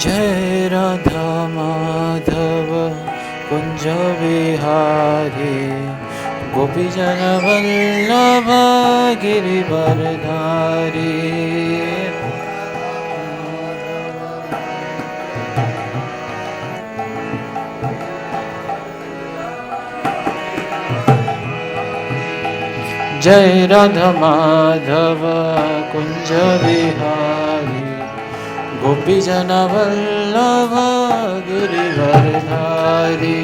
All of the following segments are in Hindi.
जय राधा माधव कुंज विहारी गोपी जन वल्लभ गिरिवरधारी। जय राधा माधव कुंज विहारी गोपी जन वल्लभ गिरिवरधारी।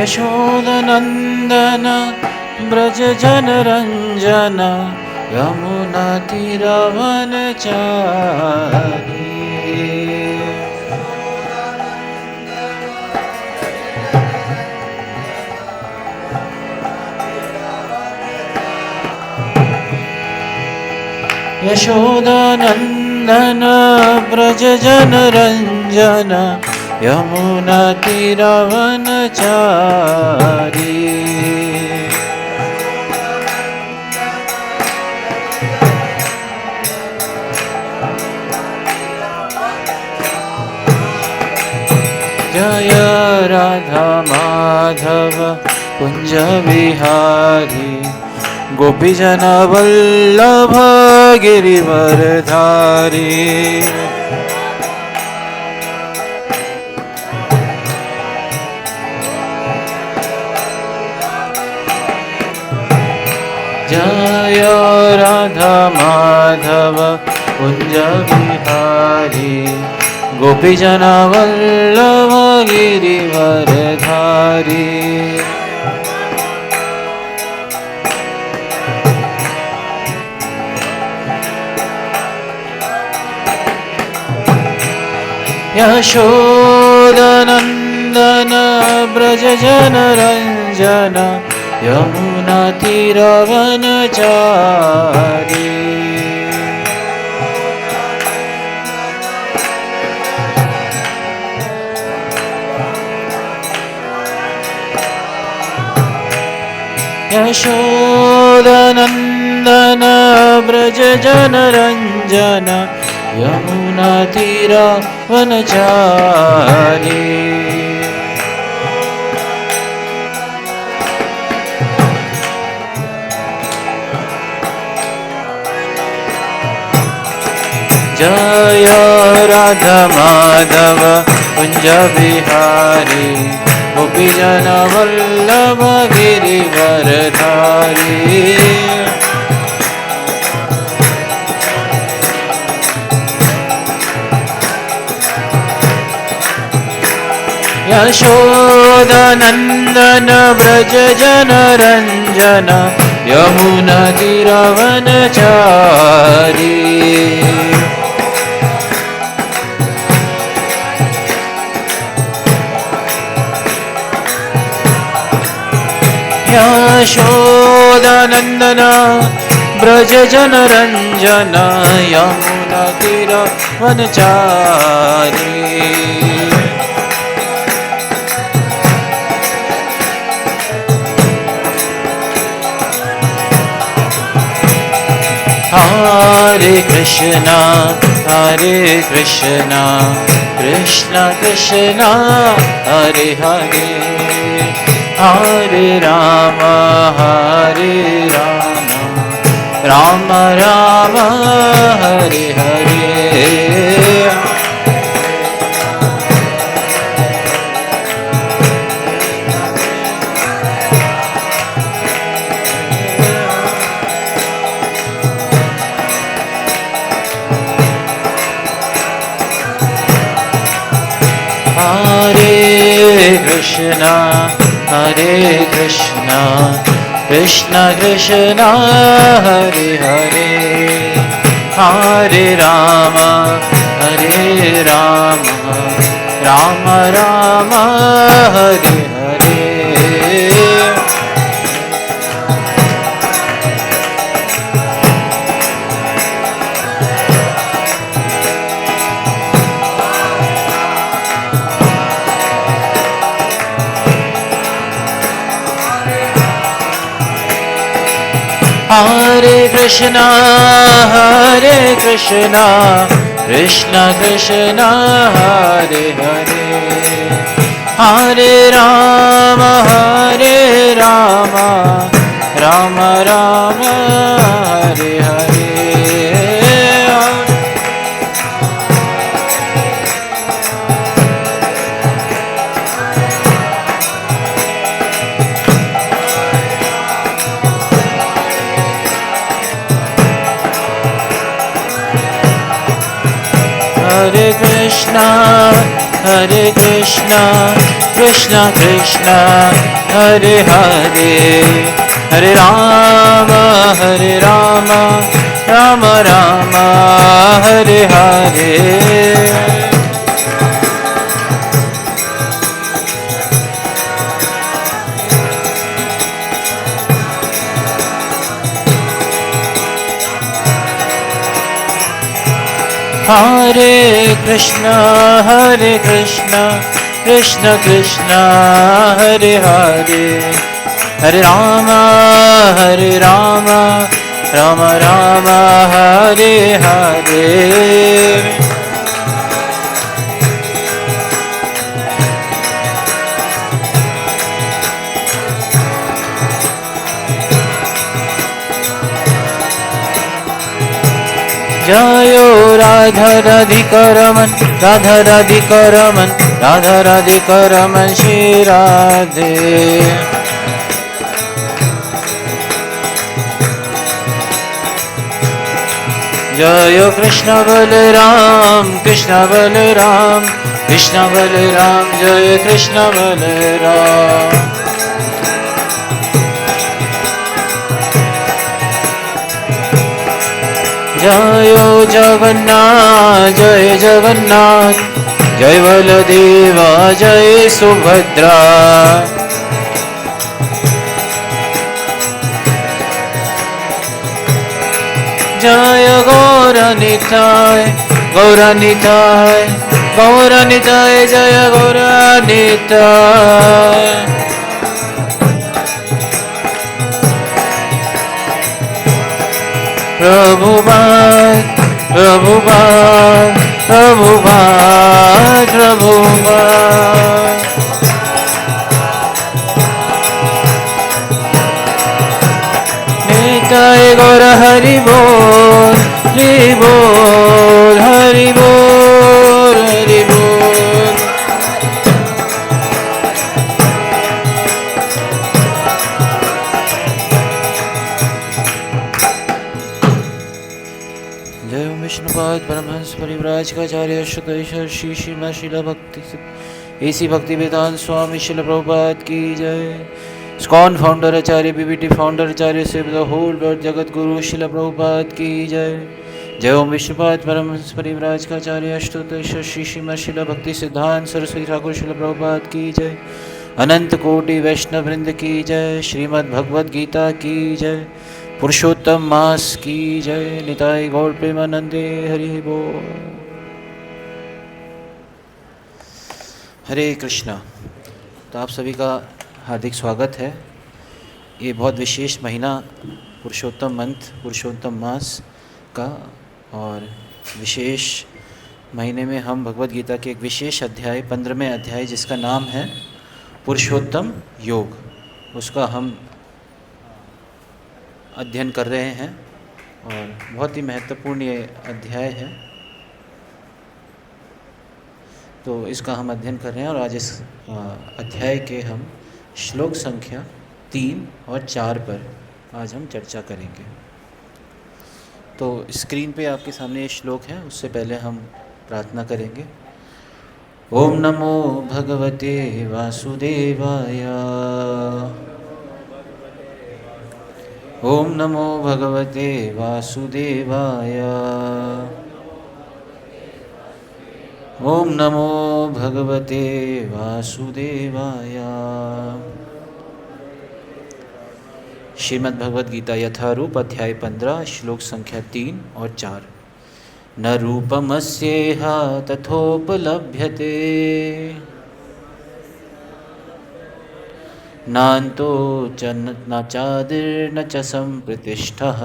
यशोदनंदन ब्रज जन रंजन यमुना तीरवनचारी। यशोदनंदन ब्रज जन रंजन यमुना तीरवनचारी। जय राधा माधव कुंज विहारी गोपी जन वल्लभ गिरिवरधारी। जय राधा माधव कुंज विहारी गोपी जन वल्लभ गिरिवरधारी। यशोदनंदन ब्रज जन रंजन यमुना तीरवनचारी। यशोदनंदन ब्रज जन रंजन यमुना तीरवनचारी। जय राधा माधव कुंज विहारी गोपी जन वल्लभ गिरिवरधारी। यशोदनंदन ब्रज जन रंजन यमुना तीरवनचारी। यशोदनंदन ब्रज जन रंजन यमुना तीरवनचारी। हरे कृष्णा कृष्ण कृष्ण हरे हरे हरे राम राम राम हरे हरे। हरे Krishna Krishna Krishna Hare Hare Hare Ram Ram Ram Hare Hare. Hare Krishna, Krishna Krishna, Hare Hare, Hare Rama, Rama Rama, Hare Hare. Hare Krishna, Krishna Krishna, Hare Hare, Hare Rama, Rama Rama, Hare Hare. Hare Krishna, Krishna Krishna, Hare Hare, Hare Rama, Rama Rama, Hare Hare. Jayo Radha Radhikaraman, Radha Radhikaraman, Radha Radhikaraman, Shri Radhe. Jayo Krishna Balaram, Krishna Balaram, Krishna Balaram, Jaya Krishna Balaram. Jayo Jagannath, Jai Jagannath, Jai Baladeva, Jai Subhadra. Jaya Gauranitai, Gauranitai, Gauranitai, Jaya Gauranitai. Prabhupada, Prabhupada, Prabhupada, Prabhupada. Nitai Gaura Hari Bol, Hari Bol, Hari Bol, Hari Bol. जय ओम विष्णुपाद परमहंस परिव्राज का आचार्य शुद्धेश्वर श्री श्रीमद श्रीला भक्ति एसी भक्ति वेदांत स्वामी श्रील प्रभुपाद की जय। स्कॉन फाउंडर आचार्य बीबीटी फाउंडर आचार्य से the whole world Jagat Guru Srila Prabhupada की जय। जय ओम विष्णुपाद परमहंस परिव्राज का आचार्य अष्टोत्तरेश्वर श्री श्रीमद श्रील भक्ति सिद्धांत सरस्वती ठाकुर श्रील प्रभुपाद की जय। अनंत कोटि वैष्णव वृंद की जय। श्रीमद् भगवद गीता की जय। पुरुषोत्तम मास की जय। निताई गौर प्रेमानंदे हरि बोल। हरे कृष्णा। तो आप सभी का हार्दिक स्वागत है। ये बहुत विशेष महीना पुरुषोत्तम मंथ, पुरुषोत्तम मास का, और विशेष महीने में हम भगवद गीता के एक विशेष अध्याय 15वें अध्याय जिसका नाम है पुरुषोत्तम योग, उसका हम अध्ययन कर रहे हैं और बहुत ही महत्वपूर्ण ये अध्याय है। तो इसका हम अध्ययन कर रहे हैं और आज इस अध्याय के हम श्लोक संख्या 3 और 4 पर आज हम चर्चा करेंगे। तो स्क्रीन पे आपके सामने ये श्लोक है, उससे पहले हम प्रार्थना करेंगे। ओम नमो भगवते वासुदेवाय। ओम नमो भगवते वासुदेवाय। ओम नमो भगवते वासुदेवाय। श्रीमद् भगवद गीता यथारूप अध्याय 15 श्लोक संख्या 3 और 4। न रूपमस्येह तथोपलभ्यते नान्तो च न चादिर्न च सम्प्रतिष्ठः।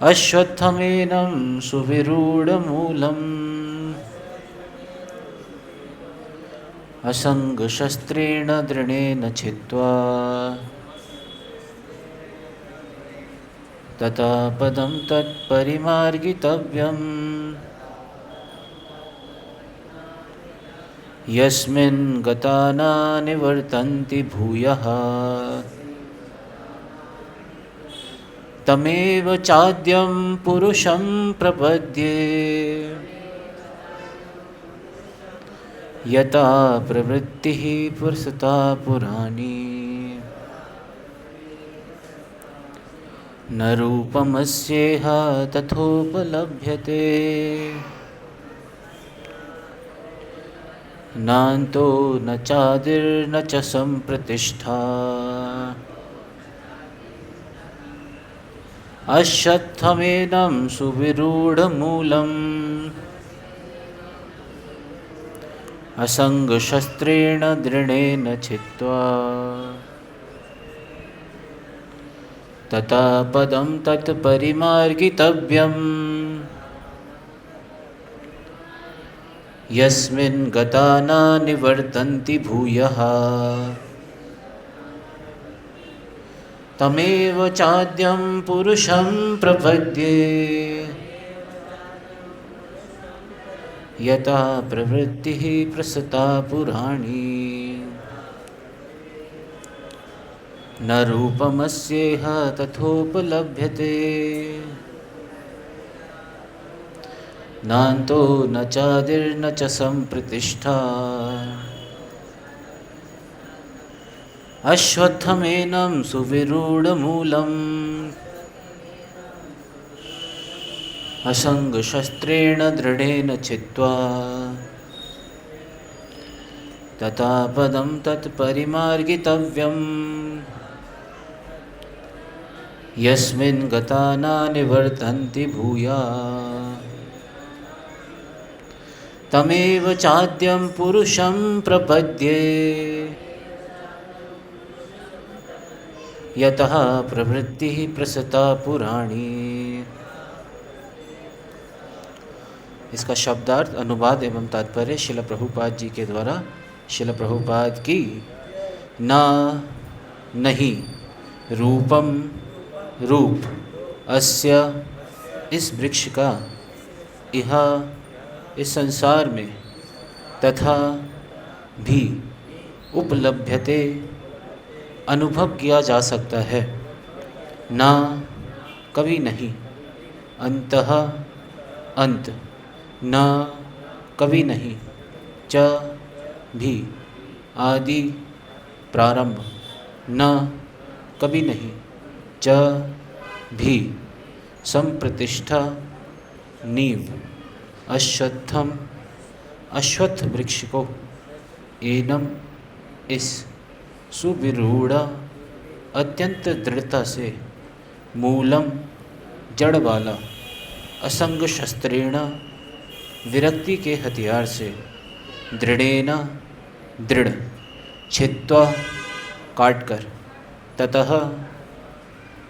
अश्वत्थमेनं सुविरूढमूलम् असङ्गशस्त्रेण दृढेन छित्त्वा तथा पदं तत्परिमार्गितव्यम्। यस्मिन् गता न निवर्तन्ति भूयः तमेव चाद्यं पुरुषं प्रपद्ये। यता प्रवृत्तिः पुरुषता पुराणी न रूपमस्येह तथोपलभ्यते। नान्तो न चादिर्न च सम्प्रतिष्ठा अश्वत्थमेनं सुविरूढमूलम् असङ्गशस्त्रेण दृढेन छित्त्वा तथा पदं तत्परिमार्गितव्यम्। यस्मिन् गता न निवर्तन्ति भूयः तमेव चाद्यं पुरुषं प्रपद्ये। यता प्रवृत्तिः प्रसृता पुराणी न रूपमस्येह तथोपलभ्यते। नान्तो न चादिर्न च सम्प्रतिष्ठा अश्वत्थमेनं सुविरूढमूलम् असङ्गशस्त्रेण दृढेन छित्त्वा तथा पदं तत्परिमार्गितव्यम्। यस्मिन् गता न निवर्तन्ति भूयः तमेव चाद्यं पुरुषं प्रपद्ये। यतः प्रवृत्तिः प्रसृता पुराणी। इसका शब्दार्थ, अनुवाद एवं तात्पर्य शिल प्रभुपाद जी के द्वारा। शिल प्रभुपाद की ना नहीं रूपम रूप अस्य इस वृक्ष का इह इस संसार में तथा भी उपलभ्यते अनुभव किया जा सकता है। ना कभी नहीं, अंतः अंत, न कभी नहीं, च भी आदि प्रारंभ, न कभी नहीं, च भी संप्रतिष्ठा नींव, अश्वत्थम अश्वत्थ वृक्ष को, एनम इस सुविरूढ़ अत्यंत दृढ़ता से, मूलम जड़ वाला, असंग शस्त्रेण विरक्ति के हथियार से, दृढ़ेन दृढ़, छित्त्वा काटकर, ततः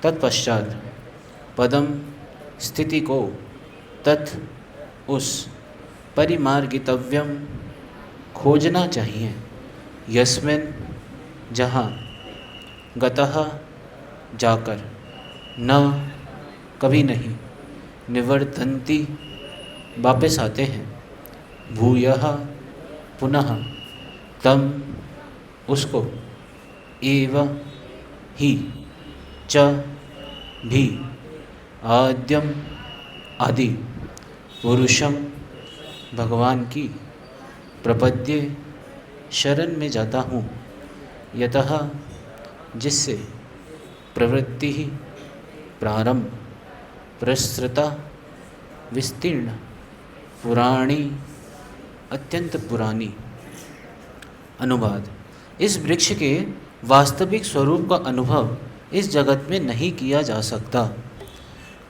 तत्पश्चात, पदम स्थिति को, तत् उस, परिमार्गितव्यम खोजना चाहिए, यस्मिन जहाँ, गतः जाकर, न कभी नहीं, निवर्तन्ति वापस आते हैं, भूयः पुनः, तम उसको, एव ही, च भी, आद्यम आदि, पुरुषम भगवान की, प्रपद्ये शरण में जाता हूँ, यतः जिससे, प्रवृत्ति ही प्रारंभ, प्रसृता विस्तीर्ण, पुराणी अत्यंत पुरानी। अनुवाद। इस वृक्ष के वास्तविक स्वरूप का अनुभव इस जगत में नहीं किया जा सकता।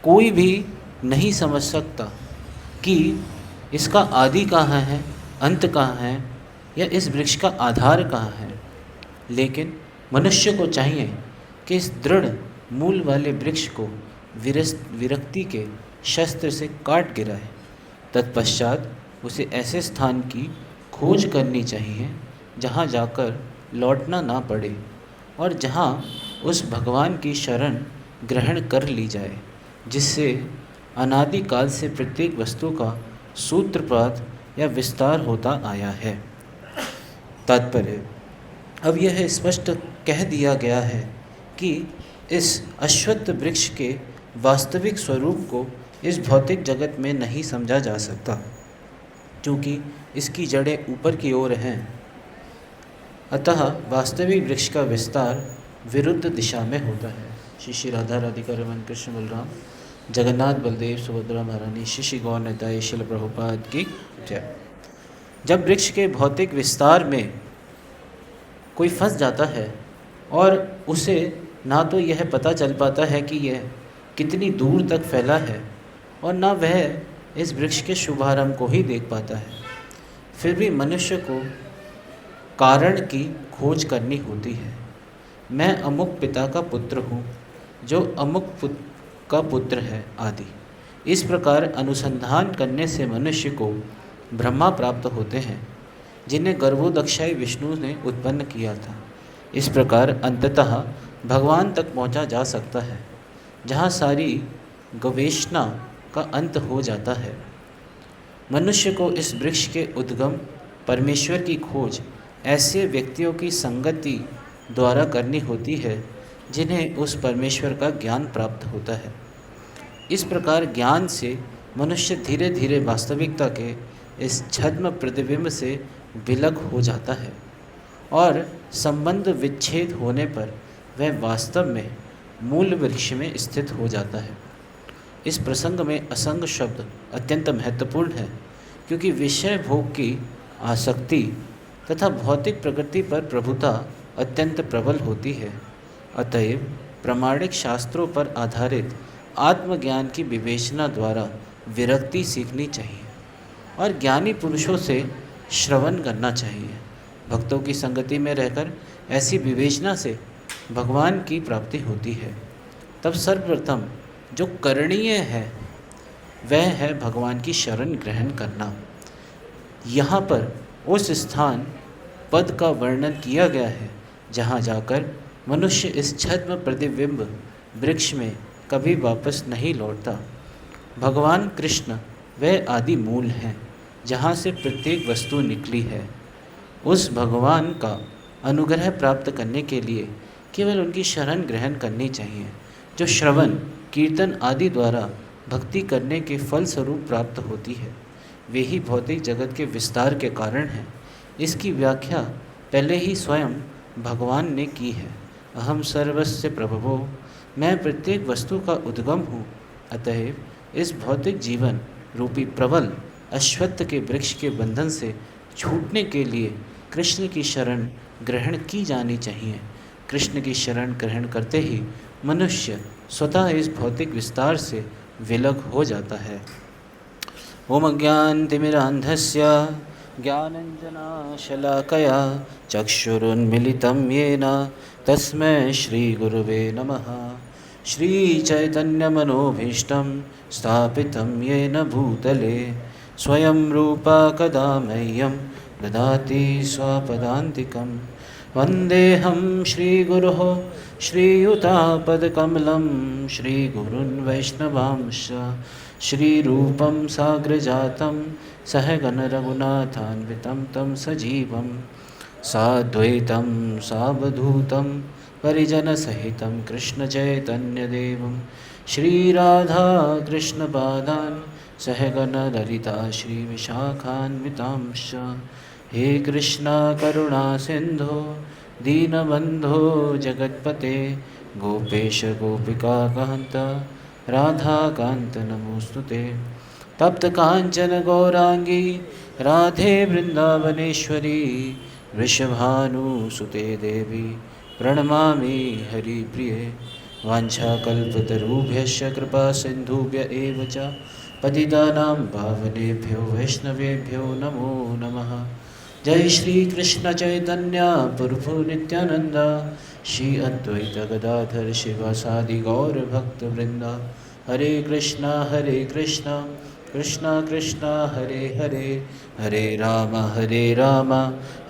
कोई भी नहीं समझ सकता कि इसका आदि कहाँ है, अंत कहाँ है, या इस वृक्ष का आधार कहाँ है। लेकिन मनुष्य को चाहिए कि इस दृढ़ मूल वाले वृक्ष को विरक्ति के शस्त्र से काट गिराए। तत्पश्चात उसे ऐसे स्थान की खोज करनी चाहिए जहाँ जाकर लौटना ना पड़े और जहाँ उस भगवान की शरण ग्रहण कर ली जाए जिससे अनादिकाल से प्रत्येक वस्तु का सूत्रपात या विस्तार होता आया है। तात्पर्य, अब यह स्पष्ट कह दिया गया है कि इस अश्वत्थ वृक्ष के वास्तविक स्वरूप को इस भौतिक जगत में नहीं समझा जा सकता, क्योंकि इसकी जड़ें ऊपर की ओर हैं। अतः वास्तविक वृक्ष का विस्तार विरुद्ध दिशा में होता है। श्री श्री राधा राधिका रमन कृष्ण बलराम, जगन्नाथ बलदेव सुभद्रा महारानी, श्री श्री गौर निताई, शिल प्रभुपाद की जय। जब वृक्ष के भौतिक विस्तार में कोई फंस जाता है और उसे ना तो यह पता चल पाता है कि यह कितनी दूर तक फैला है और ना वह इस वृक्ष के शुभारंभ को ही देख पाता है, फिर भी मनुष्य को कारण की खोज करनी होती है। मैं अमुक पिता का पुत्र हूँ, जो अमुक का पुत्र है आदि। इस प्रकार अनुसंधान करने से मनुष्य को ब्रह्मा प्राप्त होते हैं, जिन्हें गर्भोदक्षाई विष्णु ने उत्पन्न किया था। इस प्रकार अंततः भगवान तक पहुँचा जा सकता है, जहाँ सारी गवेषणा का अंत हो जाता है। मनुष्य को इस वृक्ष के उद्गम परमेश्वर की खोज ऐसे व्यक्तियों की संगति द्वारा करनी होती है जिन्हें उस परमेश्वर का ज्ञान प्राप्त होता है। इस प्रकार ज्ञान से मनुष्य धीरे धीरे वास्तविकता के इस छद्म प्रतिबिंब से विलग हो जाता है और संबंध विच्छेद होने पर वह वास्तव में मूल वृक्ष में स्थित हो जाता है। इस प्रसंग में असंग शब्द अत्यंत महत्वपूर्ण है, क्योंकि विषय भोग की आसक्ति तथा भौतिक प्रकृति पर प्रभुता अत्यंत प्रबल होती है। अतएव प्रामाणिक शास्त्रों पर आधारित आत्मज्ञान की विवेचना द्वारा विरक्ति सीखनी चाहिए और ज्ञानी पुरुषों से श्रवण करना चाहिए। भक्तों की संगति में रहकर ऐसी विवेचना से भगवान की प्राप्ति होती है। तब सर्वप्रथम जो करणीय है वह है भगवान की शरण ग्रहण करना। यहाँ पर उस स्थान पद का वर्णन किया गया है जहाँ जाकर मनुष्य इस छद्म प्रतिबिंब वृक्ष में कभी वापस नहीं लौटता। भगवान कृष्ण वह आदि मूल हैं जहाँ से प्रत्येक वस्तु निकली है। उस भगवान का अनुग्रह प्राप्त करने के लिए केवल उनकी शरण ग्रहण करनी चाहिए, जो श्रवण कीर्तन आदि द्वारा भक्ति करने के फल स्वरूप प्राप्त होती है। वे ही भौतिक जगत के विस्तार के कारण हैं। इसकी व्याख्या पहले ही स्वयं भगवान ने की है। अहम सर्वस्य प्रभवो, मैं प्रत्येक वस्तु का उद्गम हूँ। अतएव इस भौतिक जीवन रूपी प्रबल अश्वत्थ के वृक्ष के बंधन से छूटने के लिए कृष्ण की शरण ग्रहण की जानी चाहिए। कृष्ण की शरण ग्रहण करते ही मनुष्य स्वतः इस भौतिक विस्तार से विलग हो जाता है। ओम अज्ञानतिमिरान्धस्य ज्ञानञ्जनशलाकया चक्षुरुन्मिलितं येन तस्मै श्रीगुरुवे नमः। श्रीचैतन्यमनोभीष्टं स्थापितं येन भूतले स्वयं रूपा कदा मह्यं ददाति स्वपदान्तिकं। वन्देऽहं श्रीगुरोः श्रीयुतापदकमलं श्रीगुरुन् वैष्णवांश्च श्रीरूपं साग्रजातं सहगणरघुनाथान्वितं तं सजीवं साद्वैतं सावधूतं परिजनसहितं कृष्णचैतन्यदेवं श्रीराधाकृष्णपादान् सहगणललिता श्रीविशाखान्वितांश्च। हे कृष्णा करुणा सिन्धो दीनबन्धो जगत्पते गोपेश गोपिकाकान्त राधाकान्त नमोस्तुते। तप्तकाञ्चन गौरांगी राधे वृन्दावनेश्वरी वृषभानुसुते देवी प्रणमामि हरिप्रिये। वाञ्छाकल्पतरुभ्यश्च कृपा सिन्धुभ्य एव च पतितानां पावनेभ्यो वैष्णवेभ्यो नमो नमः। जय श्री कृष्ण चैतन्य प्रभु नित्यानंद, श्री अद्वैत गदाधर शिवासादि गौर भक्त वृंदा। हरे कृष्णा कृष्णा कृष्णा हरे हरे, हरे राम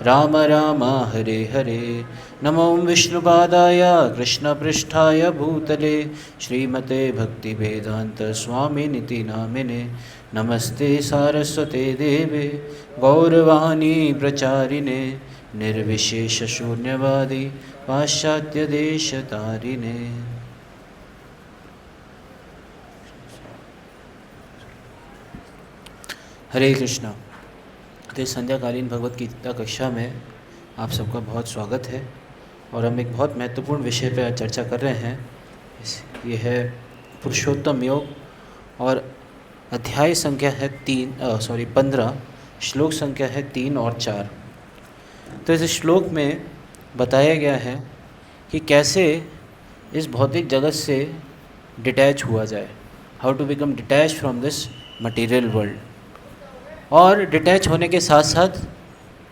राम राम हरे हरे। नमो विष्णुपादाय कृष्णपृष्ठाय भूतले, श्रीमते भक्तिवेदांत स्वामिनिति नामिने। नमस्ते सारस्वते देवे गौरवाणी प्रचारिणे, निर्विशेष शून्यवादी पाश्चात्य देश तारिणे। हरे कृष्णा। तो इस संध्याकालीन भगवत गीता कक्षा में आप सबका बहुत स्वागत है और हम एक बहुत महत्वपूर्ण विषय पर चर्चा कर रहे हैं। ये है पुरुषोत्तम योग और अध्याय संख्या है 15, श्लोक संख्या है 3 और 4। तो इस श्लोक में बताया गया है कि कैसे इस भौतिक जगत से डिटैच हुआ जाए, how to become detach from this material world. और डिटैच होने के साथ साथ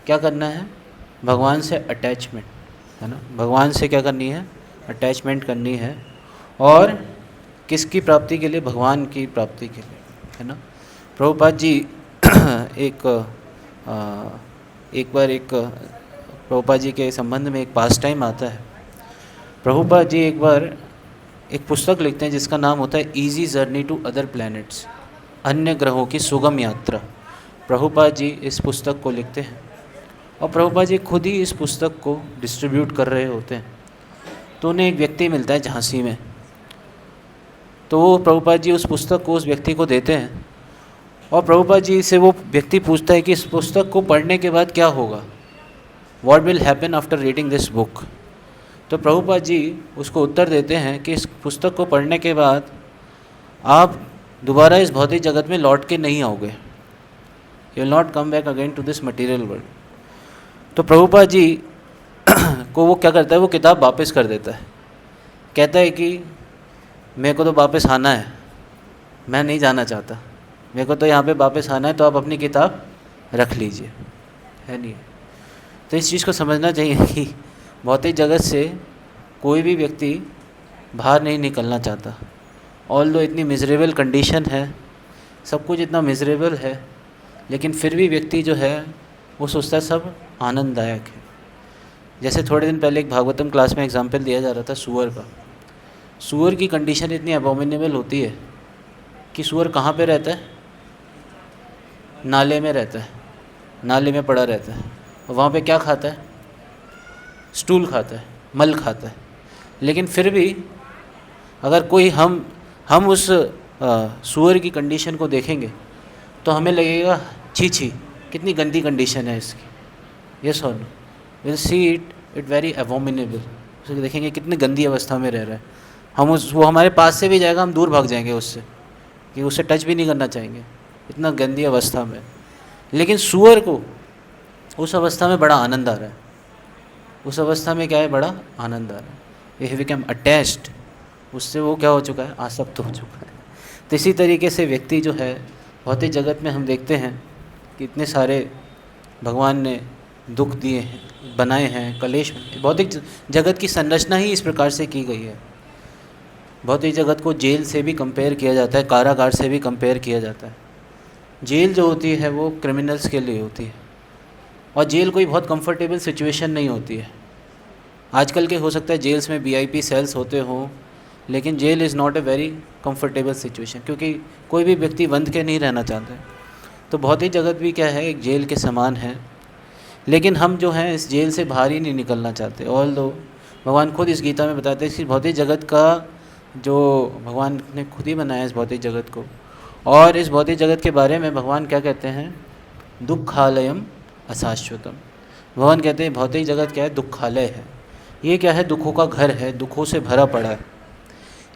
क्या करना है, भगवान से अटैचमेंट, है ना, भगवान से क्या करनी है, अटैचमेंट करनी है। और किसकी प्राप्ति के लिए, भगवान की प्राप्ति के लिए, है ना। प्रभुपाद जी एक बार प्रभुपाद जी के संबंध में एक पास टाइम आता है। प्रभुपाद जी एक बार एक पुस्तक लिखते हैं जिसका नाम होता है easy journey to other planets, अन्य ग्रहों की सुगम यात्रा। प्रभुपाद जी इस पुस्तक को लिखते हैं और प्रभुपाद जी खुद ही इस पुस्तक को डिस्ट्रीब्यूट कर रहे होते हैं। तो उन्हें एक व्यक्ति मिलता है झांसी में, तो वो प्रभुपाद जी उस पुस्तक को उस व्यक्ति को देते हैं और प्रभुपाद जी से वो व्यक्ति पूछता है कि इस पुस्तक को पढ़ने के बाद क्या होगा, what will happen after reading this book. तो प्रभुपाद जी उसको उत्तर देते हैं कि इस पुस्तक को पढ़ने के बाद आप दोबारा इस भौतिक जगत में लौट के नहीं आओगे, you will not come back again to this material world. तो प्रभुपाद जी को वो क्या करता है, वो किताब वापस कर देता है, कहता है कि मेरे को तो वापस आना है, मैं नहीं जाना चाहता, मेरे को तो यहाँ पे वापस आना है, तो आप अपनी किताब रख लीजिए, है नहीं। तो इस चीज़ को समझना चाहिए कि भौतिक जगत से कोई भी व्यक्ति बाहर नहीं निकलना चाहता। ऑल दो इतनी मिजरेबल कंडीशन है, सब कुछ इतना मिजरेबल है, लेकिन फिर भी व्यक्ति जो है वो सोचता है सब आनंददायक है। जैसे थोड़े दिन पहले एक भागवतम क्लास में एग्जाम्पल दिया जा रहा था सूअर का। सूअर की कंडीशन इतनी अबोमिनेबल होती है कि सूअर कहाँ पे रहता है, नाले में रहता है, नाले में पड़ा रहता है और वहाँ पे क्या खाता है, स्टूल खाता है, मल खाता है। लेकिन फिर भी अगर कोई हम उस सूअर की कंडीशन को देखेंगे तो हमें लगेगा छी छी कितनी गंदी कंडीशन है इसकी। यस और no, will see it very abominable. उसको देखेंगे कितनी गंदी अवस्था में रह रहा है, वो हमारे पास से भी जाएगा, हम दूर भाग जाएंगे उससे, कि उसे टच भी नहीं करना चाहेंगे, इतना गंदी अवस्था में। लेकिन सूअर को उस अवस्था में बड़ा आनंद आ रहा है, उस अवस्था में क्या है, बड़ा आनंद आ रहा है। ये बिकम अटैच्ड, उससे वो क्या हो चुका है, आसक्त हो चुका है। तो इसी तरीके से व्यक्ति जो है भौतिक जगत में हम देखते हैं कि इतने सारे भगवान ने दुख दिए हैं, बनाए हैं, कलेश। भौतिक जगत की संरचना ही इस प्रकार से की गई है। भौतिक जगत को जेल से भी कंपेयर किया जाता है, कारागार से भी कंपेयर किया जाता है। जेल जो होती है वो क्रिमिनल्स के लिए होती है और जेल कोई बहुत कंफर्टेबल सिचुएशन नहीं होती है। आजकल के हो सकता है जेल्स में VIP सेल्स होते हों, लेकिन jail is not a very comfortable situation, क्योंकि कोई भी व्यक्ति बंद के नहीं रहना चाहता है। तो भौतिक जगत भी क्या है, एक जेल के समान है। लेकिन हम जो हैं इस जेल से बाहर ही नहीं निकलना चाहते। ऑल दो भगवान खुद इस गीता में बताते हैं कि भौतिक जगत का जो भगवान ने खुद ही बनाया इस भौतिक जगत को, और इस भौतिक जगत के बारे में भगवान क्या कहते हैं, दुखालयम अशाश्वतम। भगवान कहते हैं भौतिक जगत क्या है, दुखालय है। ये क्या है, दुखों का घर है, दुखों से भरा पड़ा है।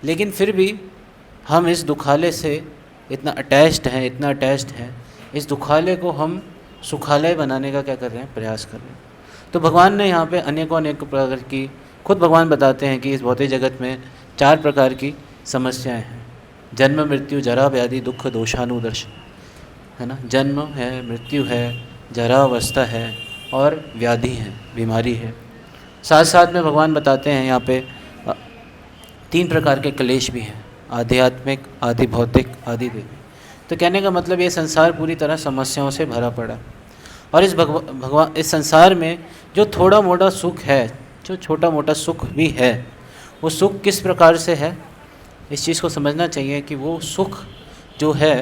लेकिन फिर भी हम इस दुखालय से इतना अटैच्ड हैं, इस दुखालय को हम सुखालय बनाने का क्या कर रहे हैं, प्रयास कर रहे हैं। तो भगवान ने यहाँ पे अनेकों प्रकार की, खुद भगवान बताते हैं कि इस भौतिक जगत में 4 प्रकार की समस्याएं हैं। जन्म मृत्यु जरा व्याधि दुख दोषानुदर्शन, है ना। जन्म है, मृत्यु है, जरा अवस्था है और व्याधि हैं, बीमारी है। साथ साथ में भगवान बताते हैं यहाँ पे 3 प्रकार के क्लेश भी हैं, आध्यात्मिक, आदि भौतिक, आदि दैविक। तो कहने का मतलब ये संसार पूरी तरह समस्याओं से भरा पड़ा है। और इस संसार में जो थोड़ा मोटा सुख है, जो छोटा मोटा सुख भी है, वो सुख किस प्रकार से है, इस चीज़ को समझना चाहिए कि वो सुख जो है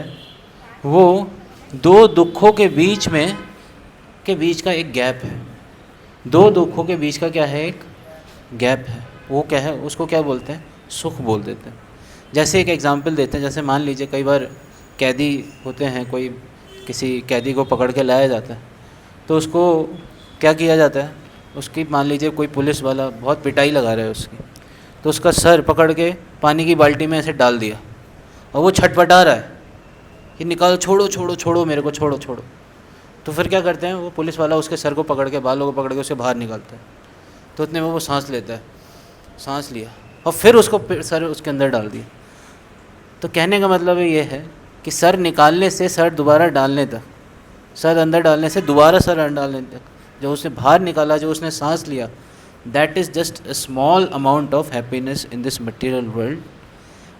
वो 2 दुखों के बीच का एक गैप है। 2 दुखों के बीच का क्या है, एक गैप है। वो क्या है, उसको क्या बोलते हैं, सुख बोल देते हैं। जैसे एक एग्जांपल देते हैं, जैसे मान लीजिए कई बार कैदी होते हैं, कोई किसी कैदी को पकड़ के लाया जाता है, तो उसको क्या किया जाता है, उसकी मान लीजिए कोई पुलिस वाला बहुत पिटाई लगा रहा है उसकी, तो उसका सर पकड़ के पानी की बाल्टी में ऐसे डाल दिया और वो छटपटा रहा है कि निकालो, छोड़ो छोड़ो छोड़ो मेरे को, छोड़ो छोड़ो। तो फिर क्या करते हैं, वो पुलिस वाला उसके सर को पकड़ के, बालों को पकड़ के उसे बाहर निकालता है। तो इतने में वो सांस लेता है, सांस लिया और फिर उसको सर उसके अंदर डाल दिया। तो कहने का मतलब ये है कि सर निकालने से सर दोबारा डालने तक, सर अंदर डालने से दोबारा सर अंदर डालने तक, जो उसने बाहर निकाला, जो उसने सांस लिया, that is just a small amount of happiness in this material world.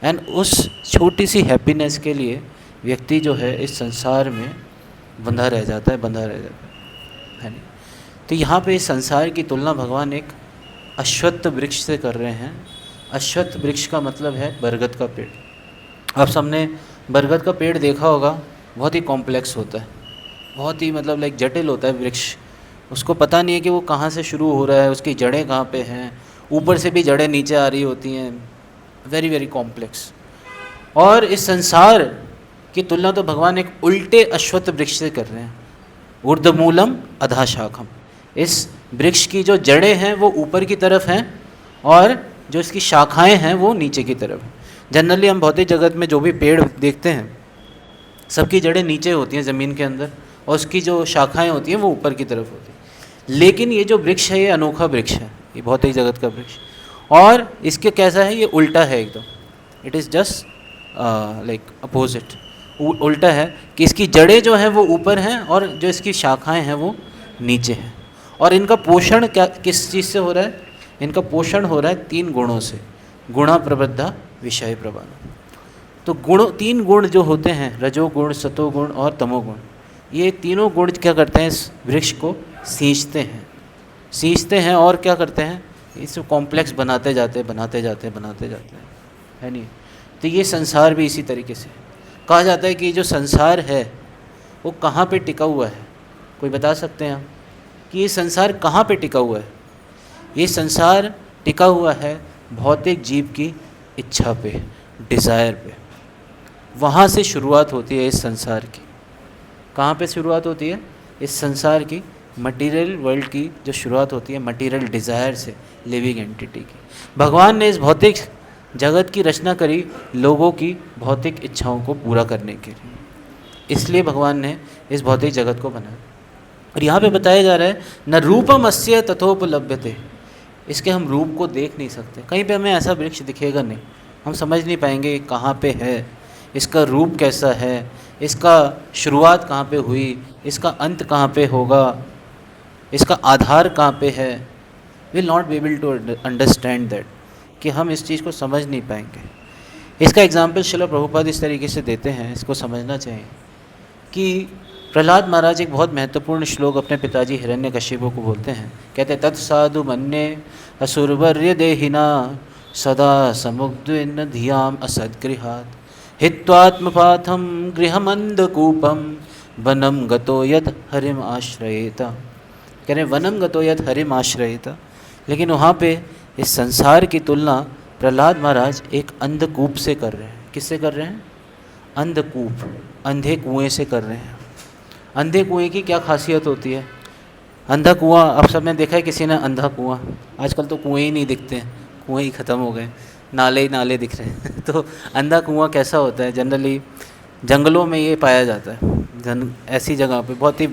And उस छोटी सी हैप्पीनेस के लिए व्यक्ति जो है इस संसार में बंधा रह जाता है नहीं। तो यहाँ पे इस संसार की तुलना भगवान एक अश्वत्थ वृक्ष से कर रहे हैं। अश्वत्थ वृक्ष का मतलब है बरगद का पेड़। आप सबने बरगद का पेड़ देखा होगा, बहुत ही कॉम्प्लेक्स होता है, बहुत ही मतलब लाइक जटिल होता है वृक्ष। उसको पता नहीं है कि वो कहाँ से शुरू हो रहा है, उसकी जड़ें कहाँ पे हैं, ऊपर से भी जड़ें नीचे आ रही होती हैं, वेरी वेरी कॉम्प्लेक्स। और इस संसार की तुलना तो भगवान एक उल्टे अश्वत्थ वृक्ष से कर रहे हैं, ऊर्ध्वमूलम अधः शाखम। इस वृक्ष की जो जड़ें हैं वो ऊपर की तरफ हैं और जो इसकी शाखाएं हैं वो नीचे की तरफ हैं। जनरली हम भौतिक जगत में जो भी पेड़ देखते हैं, सबकी जड़ें नीचे होती हैं ज़मीन के अंदर, और उसकी जो शाखाएं होती हैं वो ऊपर की तरफ होती हैं। लेकिन ये जो वृक्ष है, ये अनोखा वृक्ष है, ये भौतिक जगत का वृक्ष। और इसके कैसा है, ये उल्टा है एकदम, it is just like opposite, उल्टा है कि इसकी जड़ें जो हैं वो ऊपर हैं और जो इसकी शाखाएं हैं वो नीचे हैं। और इनका पोषण क्या, किस चीज़ से हो रहा है, इनका पोषण हो रहा है 3 गुणों से, गुणा प्रबद्धा विषय प्रबल। तो 3 गुण जो होते हैं, रजोगुण, सतोगुण और तमोगुण, ये तीनों गुण क्या करते हैं, इस वृक्ष को सींचते हैं और क्या करते हैं, इसको कॉम्प्लेक्स बनाते जाते हैं, है नहीं। तो ये संसार भी इसी तरीके से कहा जाता है कि जो संसार है वो कहाँ पे टिका हुआ है। कोई बता सकते हैं आप कि ये संसार कहाँ पे टिका हुआ है? ये संसार टिका हुआ है भौतिक जीव की इच्छा पे, डिज़ायर पे। वहाँ से शुरुआत होती है इस संसार की। कहाँ पे शुरुआत होती है? इस संसार की, मटेरियल वर्ल्ड की जो शुरुआत होती है मटेरियल डिज़ायर से, लिविंग एंटिटी की। भगवान ने इस भौतिक जगत की रचना करी लोगों की भौतिक इच्छाओं को पूरा करने के लिए, इसलिए भगवान ने इस भौतिक जगत को बनाया। और यहाँ पे बताया जा रहा है न रूपम अस्य तथोपलभ्यते, इसके हम रूप को देख नहीं सकते। कहीं पे हमें ऐसा वृक्ष दिखेगा नहीं, हम समझ नहीं पाएंगे कहाँ पे है, इसका रूप कैसा है, इसका शुरुआत कहाँ पे हुई, इसका अंत कहाँ पे होगा, इसका आधार कहाँ पे है। Will not be able to understand that, कि हम इस चीज़ को समझ नहीं पाएंगे। इसका एग्जाम्पल श्रील प्रभुपाद इस तरीके से देते हैं, इसको समझना चाहिए कि प्रहलाद महाराज एक बहुत महत्वपूर्ण श्लोक अपने पिताजी हिरण्यकशिपु को बोलते हैं। कहते हैं तत्साधु मन्ये असुरवर्य देहिना सदा समुद्विन्न धियाम असद्गृहात् हित्वात्मपाथम गृहमंदकूपम वनम गतो यद हरिम आश्रयेत। कह रहे वनम गतो यद हरिम आश्रयेत। लेकिन वहाँ पे इस संसार की तुलना प्रहलाद महाराज एक अंधकूप से कर रहे हैं। किससे कर रहे हैं? अंधकूप, अंधे कुएँ से कर रहे हैं। अंधे कुएँ की क्या खासियत होती है? अंधा कुआं, आप सबने देखा है किसी ने अंधा कुआं? आजकल तो कुएँ ही नहीं दिखते हैं, कुएँ ही ख़त्म हो गए, नाले ही नाले दिख रहे हैं। तो अंधा कुआं कैसा होता है? जनरली जंगलों में ये पाया जाता है, ऐसी जगह पे, बहुत ही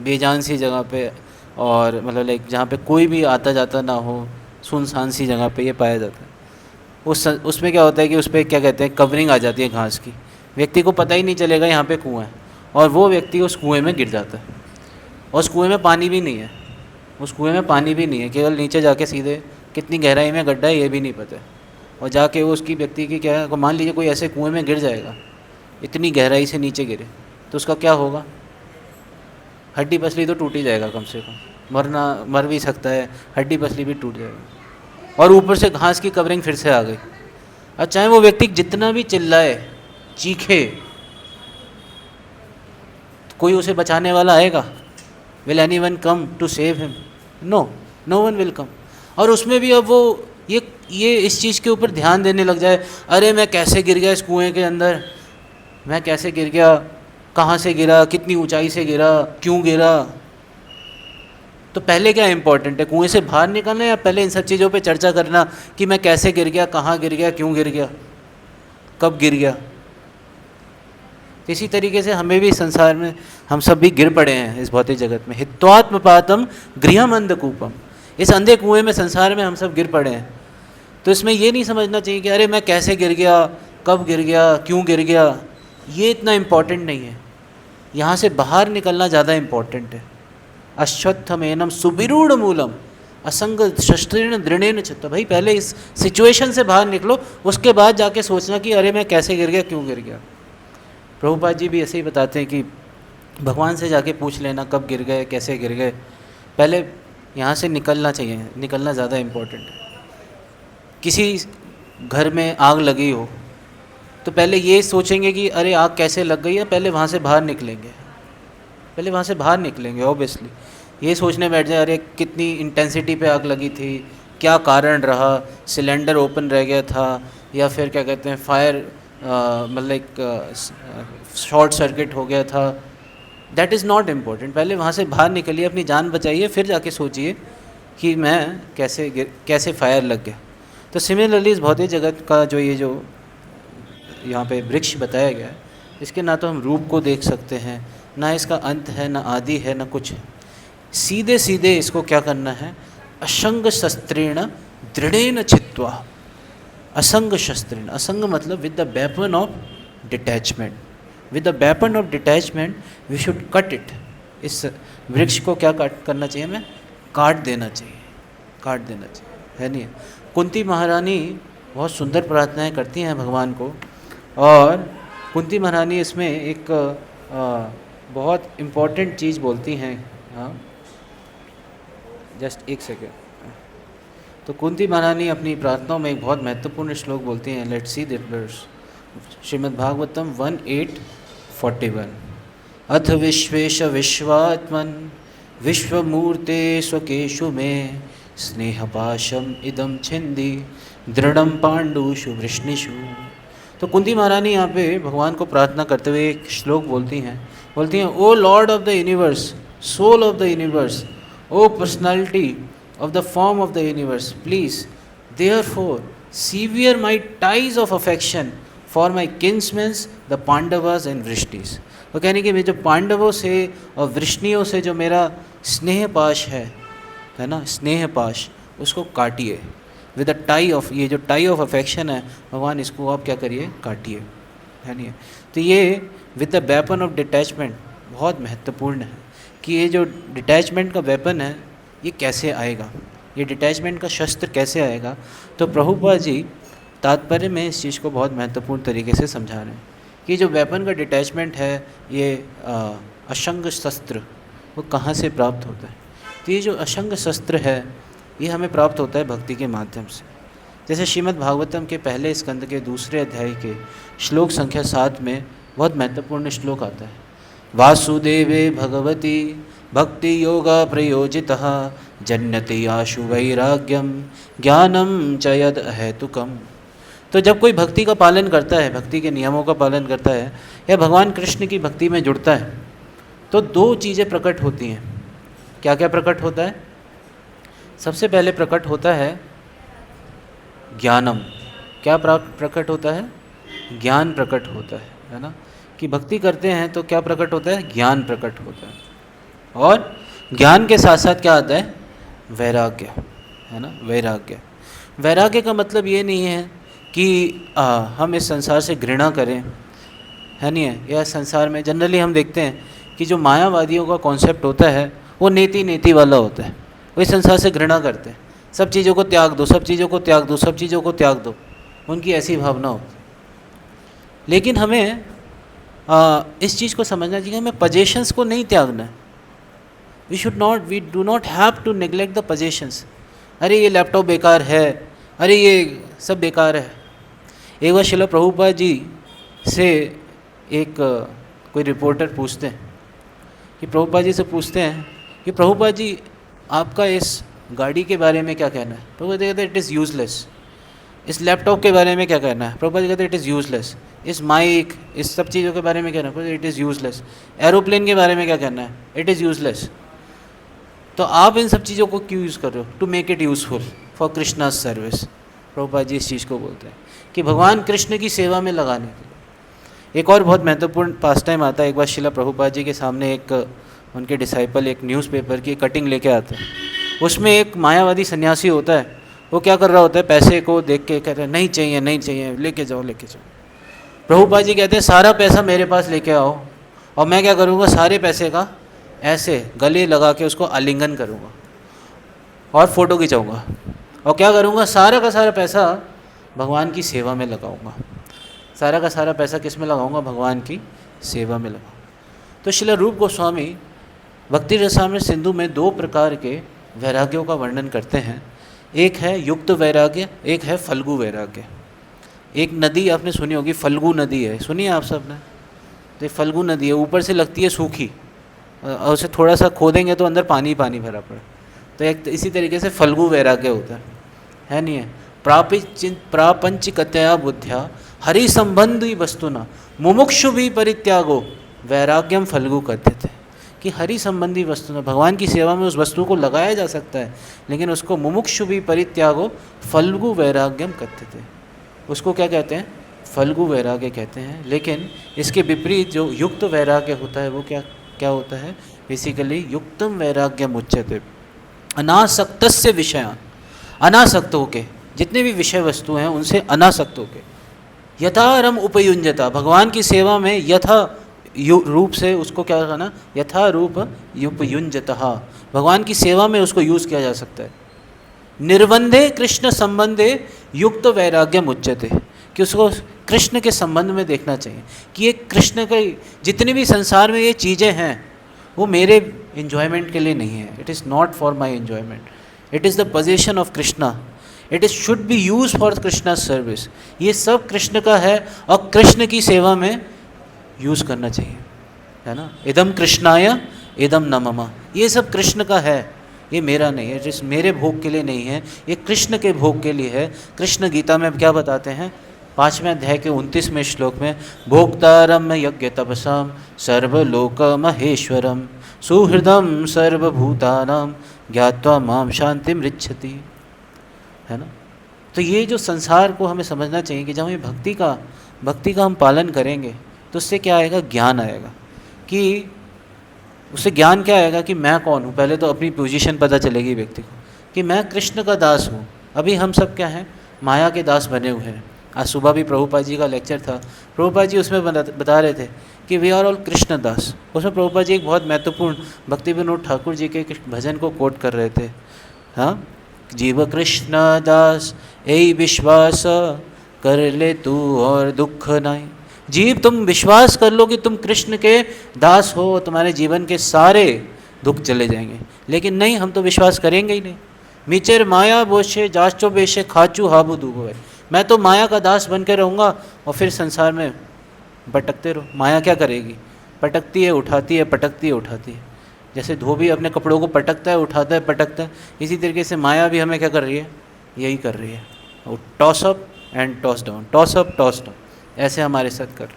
बेजान सी जगह पे, और मतलब लाइक जहाँ पे कोई भी आता जाता ना हो, सुनसान सी जगह पे ये पाया जाता है। उसमें क्या होता है कि उस पर क्या कहते हैं, कवरिंग आ जाती है घास की, व्यक्ति को पता ही नहीं चलेगा यहाँ पे कुआं है, और वो व्यक्ति उस कुएं में गिर जाता है। और उस कुएँ में पानी भी नहीं है, उस कुएँ में पानी भी नहीं है, केवल नीचे जाके सीधे कितनी गहराई में गड्ढा है ये भी नहीं पता है, और जाके वो उसकी व्यक्ति की क्या है, मान लीजिए कोई ऐसे कुएँ में गिर जाएगा, इतनी गहराई से नीचे गिरे तो उसका क्या होगा, हड्डी पसली तो टूट ही जाएगा कम से कम, मर भी सकता है, हड्डी पसली भी टूट जाएगी, और ऊपर से घास की कवरिंग फिर से आ गई। और चाहे वो व्यक्ति जितना भी चिल्लाए चीखे, तो कोई उसे बचाने वाला आएगा? Will anyone come to save him? No, no one will come. और उसमें भी अब वो ये इस चीज़ के ऊपर ध्यान देने लग जाए, अरे मैं कैसे गिर गया इस कुएं के अंदर, मैं कैसे गिर गया, कहाँ से गिरा, कितनी ऊंचाई से गिरा, क्यों गिरा। तो पहले क्या इंपॉर्टेंट है, कुएं से बाहर निकलना या पहले इन सब चीज़ों पे चर्चा करना कि मैं कैसे गिर गया, कहाँ गिर गया, क्यों गिर गया, कब गिर गया। तो इसी तरीके से हमें भी संसार में हम सब भी गिर पड़े हैं इस भौतिक जगत में। हित्वात्मपातम गृहम अंधकूपम, इस अंधे कुएं में संसार में हम सब गिर पड़े हैं। तो इसमें ये नहीं समझना चाहिए कि अरे मैं कैसे गिर गया, कब गिर गया, क्यों गिर गया, ये इतना इम्पॉर्टेंट नहीं है। यहाँ से बाहर निकलना ज़्यादा इम्पॉर्टेंट है। अश्वत्थमेनम सुविरूढ़ मूलम असंग शस्त्रेण दृढ़ेन चित्त। भाई पहले इस सिचुएशन से बाहर निकलो, उसके बाद जाके सोचना कि अरे मैं कैसे गिर गया, क्यों गिर गया। प्रभुपाद जी भी ऐसे ही बताते हैं कि भगवान से जाके पूछ लेना कब गिर गए, कैसे गिर गए। पहले यहाँ से निकलना चाहिए, निकलना ज़्यादा इम्पोर्टेंट है। किसी घर में आग लगी हो तो पहले ये सोचेंगे कि अरे आग कैसे लग गई है, पहले वहाँ से बाहर निकलेंगे, पहले वहाँ से बाहर निकलेंगे। ऑब्वियसली ये सोचने बैठ जाए अरे कितनी इंटेंसिटी पे आग लगी थी, क्या कारण रहा, सिलेंडर ओपन रह गया था या फिर क्या कहते हैं फायर मतलब एक शॉर्ट सर्किट हो गया था। That is not important. पहले वहाँ से बाहर निकलिए, अपनी जान बचाइए, फिर जाके सोचिए कि मैं कैसे फायर लग गया। तो सिमिलरली इस भौतिक जगत का जो यहाँ पे वृक्ष बताया गया है, इसके ना तो हम रूप को देख सकते हैं, ना इसका अंत है, ना आदि है, ना कुछ है। सीधे सीधे इसको क्या करना है, असंग शस्त्रेण दृढ़ेन छित्वा। असंग शस्त्रेण, असंग मतलब with the weapon of detachment. With the weapon of detachment we should cut it. इस वृक्ष को क्या करना चाहिए, हमें काट देना चाहिए, काट देना चाहिए, है नहीं। कुंती महारानी बहुत सुंदर प्रार्थनाएं करती हैं भगवान को, और कुंती महारानी इसमें एक बहुत इम्पॉर्टेंट चीज़ बोलती हैं। हाँ जस्ट एक सेकेंड। तो कुंती महारानी अपनी प्रार्थनाओं में एक बहुत महत्वपूर्ण श्लोक बोलती हैं। Let's see that verse, Shrimad Bhagavatam 1:8-41। अथ विश्वेश विश्वात्मन विश्वमूर्ते स्वकेशु में स्नेहपाशम इदम छिंदी दृढ़म पांडुषु वृष्णिषु। तो कुंती महारानी यहाँ पे भगवान को प्रार्थना करते हुए एक श्लोक बोलती हैं। O lord of the universe, soul of the universe, O personality of the form of the universe, please therefore sever my ties of affection for my kinsmen the Pandavas and Vrishtis। तो कहने कि मैं जो पांडवों से और वृष्णियों से जो मेरा स्नेह पाश है ना, स्नेह पाश, उसको काटिए। विद अ टाई ऑफ, ये जो टाई ऑफ अफेक्शन है भगवान, इसको आप क्या करिए, काटिए, है नहीं। तो ये with the weapon of detachment बहुत महत्वपूर्ण है कि ये जो डिटैचमेंट का वेपन है ये कैसे आएगा, ये डिटैचमेंट का शस्त्र कैसे आएगा। तो प्रभुपाद जी तात्पर्य में इस चीज़ को बहुत महत्वपूर्ण तरीके से समझा रहे हैं कि जो वेपन का डिटैचमेंट है, ये अशंग शस्त्र, वो कहाँ से प्राप्त होता है। तो ये जो अशंग शस्त्र है ये हमें प्राप्त होता है भक्ति के माध्यम से। जैसे श्रीमद् भागवतम के पहले स्कंद के 2 अध्याय के श्लोक संख्या 7 में बहुत महत्वपूर्ण श्लोक आता है। वासुदेवे भगवती भक्ति योगा प्रयोजितः जन्यते आशु वैराग्यम ज्ञानम च यद हेतुकम। तो जब कोई भक्ति का पालन करता है, भक्ति के नियमों का पालन करता है या भगवान कृष्ण की भक्ति में जुड़ता है, तो 2 चीज़ें प्रकट होती हैं। क्या क्या प्रकट होता है? सबसे पहले प्रकट होता है ज्ञानम। क्या प्रकट होता है? ज्ञान प्रकट होता है ना। कि भक्ति करते हैं तो क्या प्रकट होता है? ज्ञान प्रकट होता है। और ज्ञान के साथ साथ क्या आता है? वैराग्य, है ना, वैराग्य। वैराग्य का मतलब ये नहीं है कि हम इस संसार से घृणा करें, है नहीं है। या संसार में जनरली हम देखते हैं कि जो मायावादियों का कॉन्सेप्ट होता है वो नेति नेति वाला होता है, वो इस संसार से घृणा करते हैं, सब चीज़ों को त्याग दो, सब चीज़ों को त्याग दो, सब चीज़ों को त्याग दो, उनकी ऐसी भावना होती है। लेकिन हमें इस चीज़ को समझना चाहिए, हमें पोजेशंस को नहीं त्यागना है। We do not have to neglect the possessions. अरे ये लैपटॉप बेकार है, अरे ये सब बेकार है। एक बार श्रील प्रभुपाद जी से एक कोई रिपोर्टर पूछते हैं कि प्रभुपाद जी से पूछते हैं कि प्रभुपाद जी आपका इस गाड़ी के बारे में क्या कहना है। प्रभुपाद जी कहते हैं इट इज़ यूज़लेस। इस लैपटॉप के बारे में क्या कहना है। प्रभुपाद जी कहते हैं इट इज़ यूज़लेस। इस माइक, इस सब चीज़ों के बारे में कहना है, इट इज़ यूज़लेस। एरोप्लेन के बारे में क्या कहना है, इट इज़ यूज़लेस। तो आप इन सब चीज़ों को क्यों यूज़ कर रहे हो, to make it useful for Krishna service. Prabhupada ji इस चीज़ को बोलते हैं कि भगवान कृष्ण की सेवा में लगाने के लिए। एक और बहुत महत्वपूर्ण पास टाइम आता है। एक बार श्रील प्रभुपाद जी के सामने एक उनके डिसाइपल एक न्यूज़पेपर की कटिंग लेके आते हैं। उसमें एक मायावादी सन्यासी होता है, वो क्या कर रहा होता है, पैसे को देख के कहते हैं नहीं चाहिए नहीं चाहिए, लेके जाओ लेके जाओ। प्रभुपाद जी कहते हैं सारा पैसा मेरे पास लेके आओ और मैं क्या करूँगा, सारे पैसे का ऐसे गले लगा के उसको आलिंगन करूँगा और फ़ोटो खिंचाऊँगा और क्या करूँगा, सारा का सारा पैसा भगवान की सेवा में लगाऊँगा। सारा का सारा पैसा किस में लगाऊँगा, भगवान की सेवा में लगाऊँगा। तो श्रील रूप गोस्वामी भक्ति रसामृत सिंधु में दो प्रकार के वैराग्यों का वर्णन करते हैं। एक है युक्त वैराग्य, एक है फल्गु वैराग्य। एक नदी आपने सुनी होगी, फल्गु नदी है, सुनी है आप सब ने। तो फल्गु नदी है, ऊपर से लगती है सूखी और उसे थोड़ा सा खोदेंगे तो अंदर पानी पानी भरा पड़ा। तो एक इसी तरीके से फल्गु वैराग्य होता है नहीं है। प्रापंचिकतया बुद्ध्या हरि संबंधी वस्तुना मुमुक्षु भी परित्यागो वैराग्यम फल्गु कहते थे कि हरि संबंधी वस्तु में, भगवान की सेवा में उस वस्तु को लगाया जा सकता है, लेकिन उसको मुमुक्षु भी परित्यागो फल्गु वैराग्यम कहते थे। उसको क्या कहते हैं, फल्गु वैराग्य कहते हैं। लेकिन इसके विपरीत जो युक्त वैराग्य होता है वो क्या होता है, बेसिकली युक्तम वैराग्यम उच्यते अनासक्तस्य विषयान। अनासक्त होके, जितने भी विषय वस्तु हैं उनसे अनासक्त होके, यथारम उपयुंजता, भगवान की सेवा में यथा रूप से उसको क्या करना, यथा रूप उपयुंजतः, भगवान की सेवा में उसको यूज़ किया जा सकता है। निर्बंधे कृष्ण संबंधे युक्त वैराग्यम उच्यते, कि उसको कृष्ण के संबंध में देखना चाहिए कि ये कृष्ण के जितने भी संसार में ये चीज़ें हैं वो मेरे इन्जॉयमेंट के लिए नहीं है। It is not for my enjoyment, it is the position of Krishna, it is should be use for Krishna service. ये सब कृष्ण का है और कृष्ण की सेवा में यूज़ करना चाहिए, है ना। इदम कृष्णाय इदम न मम, ये सब कृष्ण का है, ये मेरा नहीं है, जिस मेरे भोग के लिए नहीं है, ये कृष्ण के भोग के लिए है। कृष्ण गीता में क्या बताते हैं, 5वें अध्याय के 29वें श्लोक में, भोक्तारम यज्ञ तपसाम सर्वलोक महेश्वरम सुहृदम सर्वभूतानां ज्ञात्वा माम शांतिम रिच्छति, है ना। तो ये जो संसार को हमें समझना चाहिए कि जब हम भक्ति का हम पालन करेंगे तो उससे क्या आएगा, ज्ञान आएगा। कि उससे ज्ञान क्या आएगा कि मैं कौन हूँ, पहले तो अपनी पोजीशन पता चलेगी व्यक्ति को कि मैं कृष्ण का दास हूँ। अभी हम सब क्या हैं, माया के दास बने हुए हैं। आज सुबह भी प्रभुपाद जी का लेक्चर था, प्रभुपाद जी उसमें बता रहे थे कि वी आर ऑल कृष्ण दास। उसमें प्रभुपाद जी एक बहुत महत्वपूर्ण भक्ति विनोद ठाकुर जी के भजन को कोट कर रहे थे। हाँ, जीव कृष्ण दास यही विश्वास कर ले तू और दुख नहीं। जीव तुम विश्वास कर लो कि तुम कृष्ण के दास हो, तुम्हारे जीवन के सारे दुख चले जाएंगे। लेकिन नहीं, हम तो विश्वास करेंगे ही नहीं। मीचर माया बोशे जाचो बेशे खाचू हाबू दूबो है, मैं तो माया का दास बन के रहूँगा और फिर संसार में भटकते रहो। माया क्या करेगी, पटकती है उठाती है, पटकती है उठाती है। जैसे धोबी अपने कपड़ों को पटकता है उठाता है पटकता है, इसी तरीके से माया भी हमें क्या कर रही है, यही कर रही है। Toss up and toss down, toss up toss down, ऐसे हमारे साथ कर।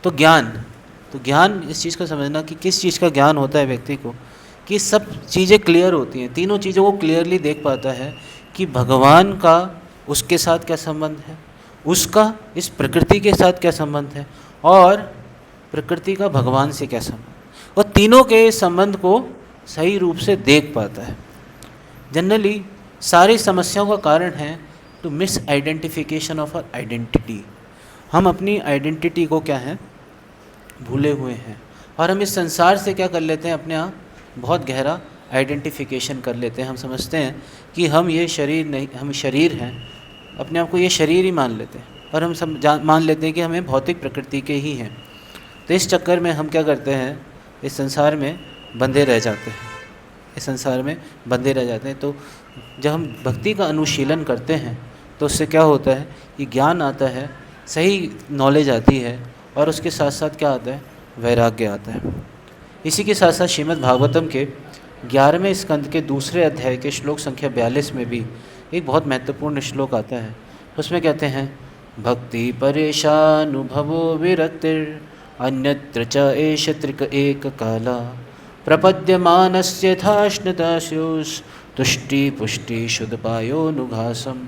तो ज्ञान इस चीज़ को समझना कि किस चीज़ का ज्ञान होता है व्यक्ति को, कि सब चीज़ें क्लियर होती हैं, तीनों चीज़ों को क्लियरली देख पाता है कि भगवान का उसके साथ क्या संबंध है, उसका इस प्रकृति के साथ क्या संबंध है, और प्रकृति का भगवान से क्या संबंध, और तीनों के संबंध को सही रूप से देख पाता है। जनरली सारी समस्याओं का कारण है to misidentification of our identity. हम अपनी आइडेंटिटी को क्या है, भूले हुए हैं, और हम इस संसार से क्या कर लेते हैं, अपने आप बहुत गहरा आइडेंटिफिकेशन कर लेते हैं। हम समझते हैं कि हम ये शरीर नहीं, हम शरीर हैं, अपने आप को ये शरीर ही मान लेते हैं, और हम मान लेते हैं कि हमें भौतिक प्रकृति के ही हैं। तो इस चक्कर में हम क्या करते हैं, इस संसार में बंधे रह जाते हैं, इस संसार में बंधे रह जाते हैं। तो जब हम भक्ति का अनुशीलन करते हैं तो उससे क्या होता है कि ज्ञान आता है, सही नॉलेज आती है, और उसके साथ साथ क्या आता है, वैराग्य आता है। इसी के साथ साथ श्रीमद् भागवतम के 11वें स्कंद के दूसरे अध्याय के श्लोक संख्या 42 में भी एक बहुत महत्वपूर्ण श्लोक आता है। उसमें कहते हैं, भक्ति परेशानुभवो विरक्तिर अन्यत्र च एष त्रिक एक काला प्रपद्यमानस्य यथाश्नतास्योस् तुष्टि पुष्टि शुद्धपायोनुघासम।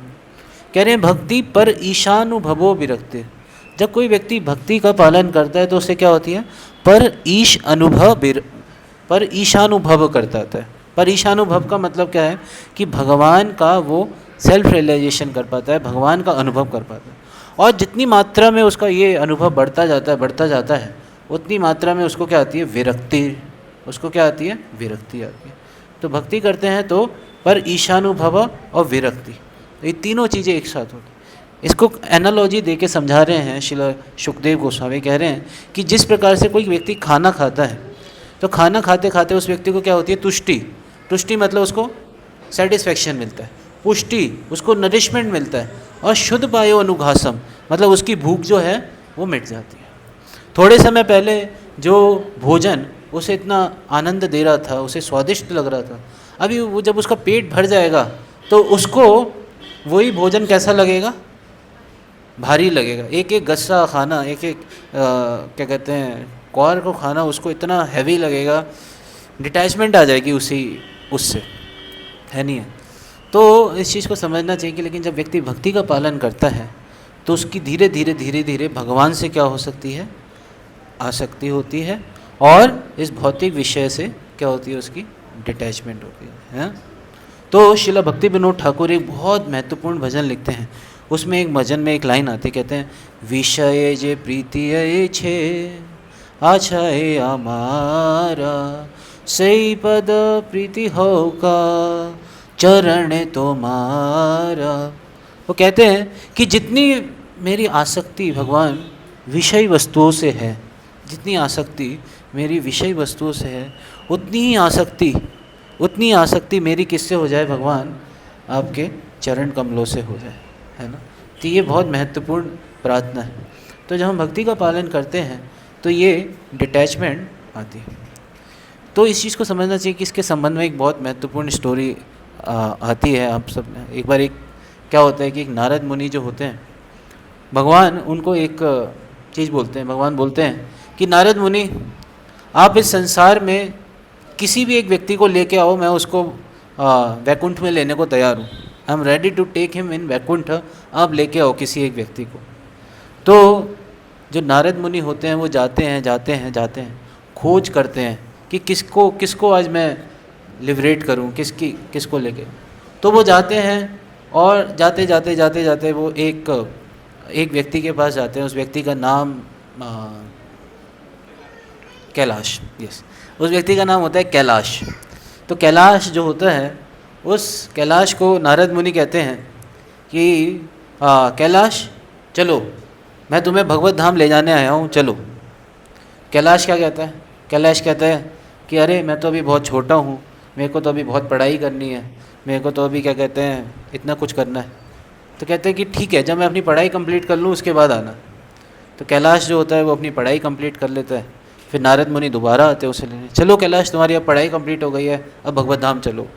कह रहे हैं भक्ति पर ईशानुभवो विरक्ति। जब कोई व्यक्ति भक्ति का पालन करता है तो उससे क्या होती है, पर ईशानुभव करता है। पर ईशानुभव का मतलब क्या है कि भगवान का वो सेल्फ रियलाइजेशन कर पाता है, भगवान का अनुभव कर पाता है। और जितनी मात्रा में उसका ये अनुभव बढ़ता जाता है उतनी मात्रा में उसको क्या आती है, विरक्ति। उसको क्या आती है, विरक्ति आती है। तो भक्ति करते हैं तो पर ईशानुभव और विरक्ति, ये तीनों चीज़ें एक साथ होती। इसको एनालॉजी दे के समझा रहे हैं श्रील सुखदेव गोस्वामी। कह रहे हैं कि जिस प्रकार से कोई व्यक्ति खाना खाता है तो खाना खाते खाते उस व्यक्ति को क्या होती है, तुष्टि मतलब उसको सेटिस्फेक्शन मिलता है, पुष्टि उसको नरिशमेंट मिलता है, और शुद्ध पायो अनुघासम मतलब उसकी भूख जो है वो मिट जाती है। थोड़े समय पहले जो भोजन उसे इतना आनंद दे रहा था, उसे स्वादिष्ट लग रहा था, अभी वो जब उसका पेट भर जाएगा तो उसको वही भोजन कैसा लगेगा, भारी लगेगा। एक एक गस्सा खाना, एक एक क्या कहते हैं कौर को खाना उसको इतना हैवी लगेगा, डिटैचमेंट आ जाएगी उससे, है नहीं है। तो इस चीज़ को समझना चाहिए कि लेकिन जब व्यक्ति भक्ति का पालन करता है तो उसकी धीरे धीरे भगवान से क्या हो सकती है, आसक्ति होती है, और इस भौतिक विषय से क्या होती है, उसकी डिटैचमेंट होती है। तो श्रील भक्ति विनोद ठाकुर एक बहुत महत्वपूर्ण भजन लिखते हैं। उसमें एक भजन में एक लाइन आती, कहते हैं, विषय जे प्रीति छे आछाए आमारा सही पद प्रीति हो का चरण तो मारा। वो कहते हैं कि जितनी मेरी आसक्ति भगवान विषय वस्तुओं से है, जितनी आसक्ति मेरी विषय वस्तुओं से है, उतनी आसक्ति मेरी किससे हो जाए, भगवान आपके चरण कमलों से हो जाए, है ना। तो ये बहुत महत्वपूर्ण प्रार्थना है। तो जब हम भक्ति का पालन करते हैं तो ये डिटैचमेंट आती है। तो इस चीज़ को समझना चाहिए कि इसके संबंध में एक बहुत महत्वपूर्ण स्टोरी आती है। आप सब एक बार क्या होता है कि एक नारद मुनि जो होते हैं, भगवान उनको एक चीज़ बोलते हैं। भगवान बोलते हैं कि नारद मुनि, आप इस संसार में किसी भी एक व्यक्ति को लेके आओ, मैं उसको वैकुंठ में लेने को तैयार हूँ। I am ready to take him in Vaikuntha. आप लेके आओ किसी एक व्यक्ति को। तो जो नारद मुनि होते हैं वो जाते हैं, खोज करते हैं कि किसको आज मैं लिबरेट करूं, किसको लेके। तो वो जाते हैं, और जाते वो एक व्यक्ति के पास जाते हैं। उस व्यक्ति का नाम कैलाश, यस, उस व्यक्ति का नाम होता है कैलाश। तो कैलाश जो होता है, उस कैलाश को नारद मुनि कहते हैं कि कैलाश चलो, मैं तुम्हें भगवत धाम ले जाने आया हूँ, चलो। कैलाश क्या कहता है, कैलाश कहता है कि अरे मैं तो अभी बहुत छोटा हूँ, मेरे को तो अभी बहुत पढ़ाई करनी है, मेरे को तो अभी क्या कहते हैं इतना कुछ करना है। तो कहते हैं कि ठीक है, जब मैं अपनी पढ़ाई कंप्लीट कर लूँ उसके बाद आना। तो कैलाश जो होता है वो अपनी पढ़ाई कंप्लीट कर लेता है। फिर नारद मुनि दोबारा आते हैं उसे लेने, चलो कैलाश तुम्हारी अब पढ़ाई कंप्लीट हो गई है, अब भगवत धाम चलो।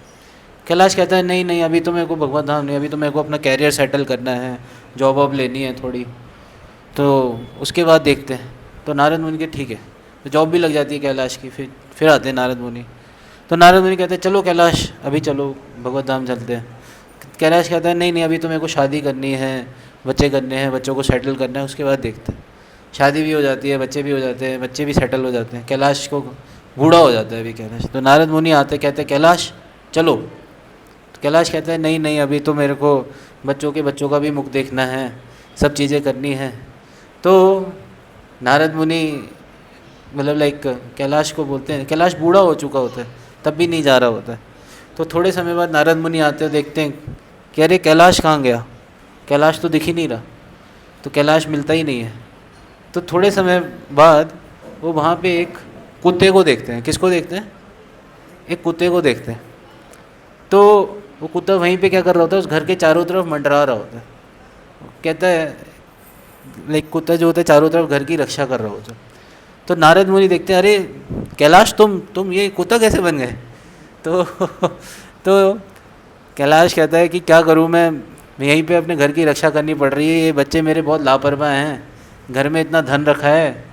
कैलाश कहता है नहीं अभी तो मेरे को भगवत धाम नहीं, अभी तो मेरे को अपना कैरियर सेटल करना है, जॉब वॉब लेनी है थोड़ी, तो उसके बाद देखते हैं। तो नारद मुनि के ठीक है, तो जॉब भी लग जाती है कैलाश की। फिर आते हैं नारद मुनि। तो नारद मुनि कहते हैं चलो कैलाश अभी चलो भगवत धाम चलते हैं। कैलाश कहता है नहीं अभी तो मेरे को शादी करनी है, बच्चे करने हैं, बच्चों को सेटल करना है, उसके बाद देखते हैं। शादी भी हो जाती है, बच्चे भी हो जाते हैं, बच्चे भी सेटल हो जाते हैं। कैलाश को बूढ़ा हो जाता है अभी कैलाश। तो नारद मुनि आते, कहते हैं कैलाश चलो। तो कैलाश कहता है नहीं अभी तो मेरे को बच्चों का भी मुख देखना है, सब चीज़ें करनी है। तो नारद मुनि मतलब लाइक कैलाश को बोलते हैं, कैलाश बूढ़ा हो चुका होता है तब भी नहीं जा रहा होता है। तो थोड़े समय बाद नारद मुनि आते हैं, देखते हैं कि अरे कैलाश कहाँ गया, कैलाश तो दिख ही नहीं रहा, तो कैलाश मिलता ही नहीं है। तो थोड़े समय बाद वो वहाँ पे एक कुत्ते को देखते हैं। किसको देखते हैं? एक कुत्ते को देखते हैं। तो वो कुत्ता वहीं पे क्या कर रहा होता है, उस घर के चारों तरफ मंडरा रहा होता है। कहता है, लाइक कुत्ता जो होता है चारों तरफ घर की रक्षा कर रहा होता है। तो नारद मुनि देखते हैं, अरे कैलाश तुम ये कुत्ता कैसे बन गए? तो तो कैलाश कहता है कि क्या करूँ मैं यहीं पे अपने घर की रक्षा करनी पड़ रही है, ये बच्चे मेरे बहुत लापरवाह हैं, घर में इतना धन रखा है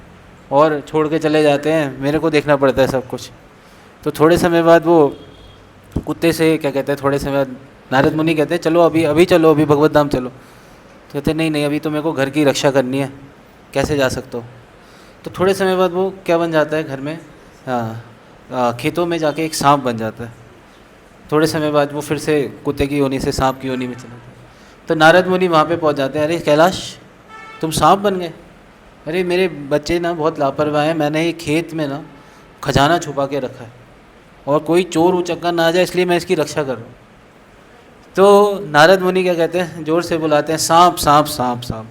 और छोड़ के चले जाते हैं, मेरे को देखना पड़ता है सब कुछ। तो थोड़े समय बाद वो कुत्ते से क्या कहते हैं, थोड़े समय बाद नारद मुनि कहते हैं चलो अभी चलो, अभी भगवत धाम चलो। तो कहते नहीं अभी तो मेरे को घर की रक्षा करनी है, कैसे जा सकते हो? तो थोड़े समय बाद वो क्या बन जाता है, घर में खेतों में जाके एक सांप बन जाता है। थोड़े समय बाद वो फिर से कुत्ते की योनि से सांप की योनि में चला जाता है। तो नारद मुनि वहाँ पे पहुँच जाते हैं, अरे कैलाश तुम सांप बन गए? अरे मेरे बच्चे ना बहुत लापरवाह हैं, मैंने ये खेत में ना खजाना छुपा के रखा है और कोई चोर उचक्का ना आ जाए, इसलिए मैं इसकी रक्षा कर रहा हूँ। तो नारद मुनि क्या कहते हैं, जोर से बुलाते हैं सांप सांप सांप सांप,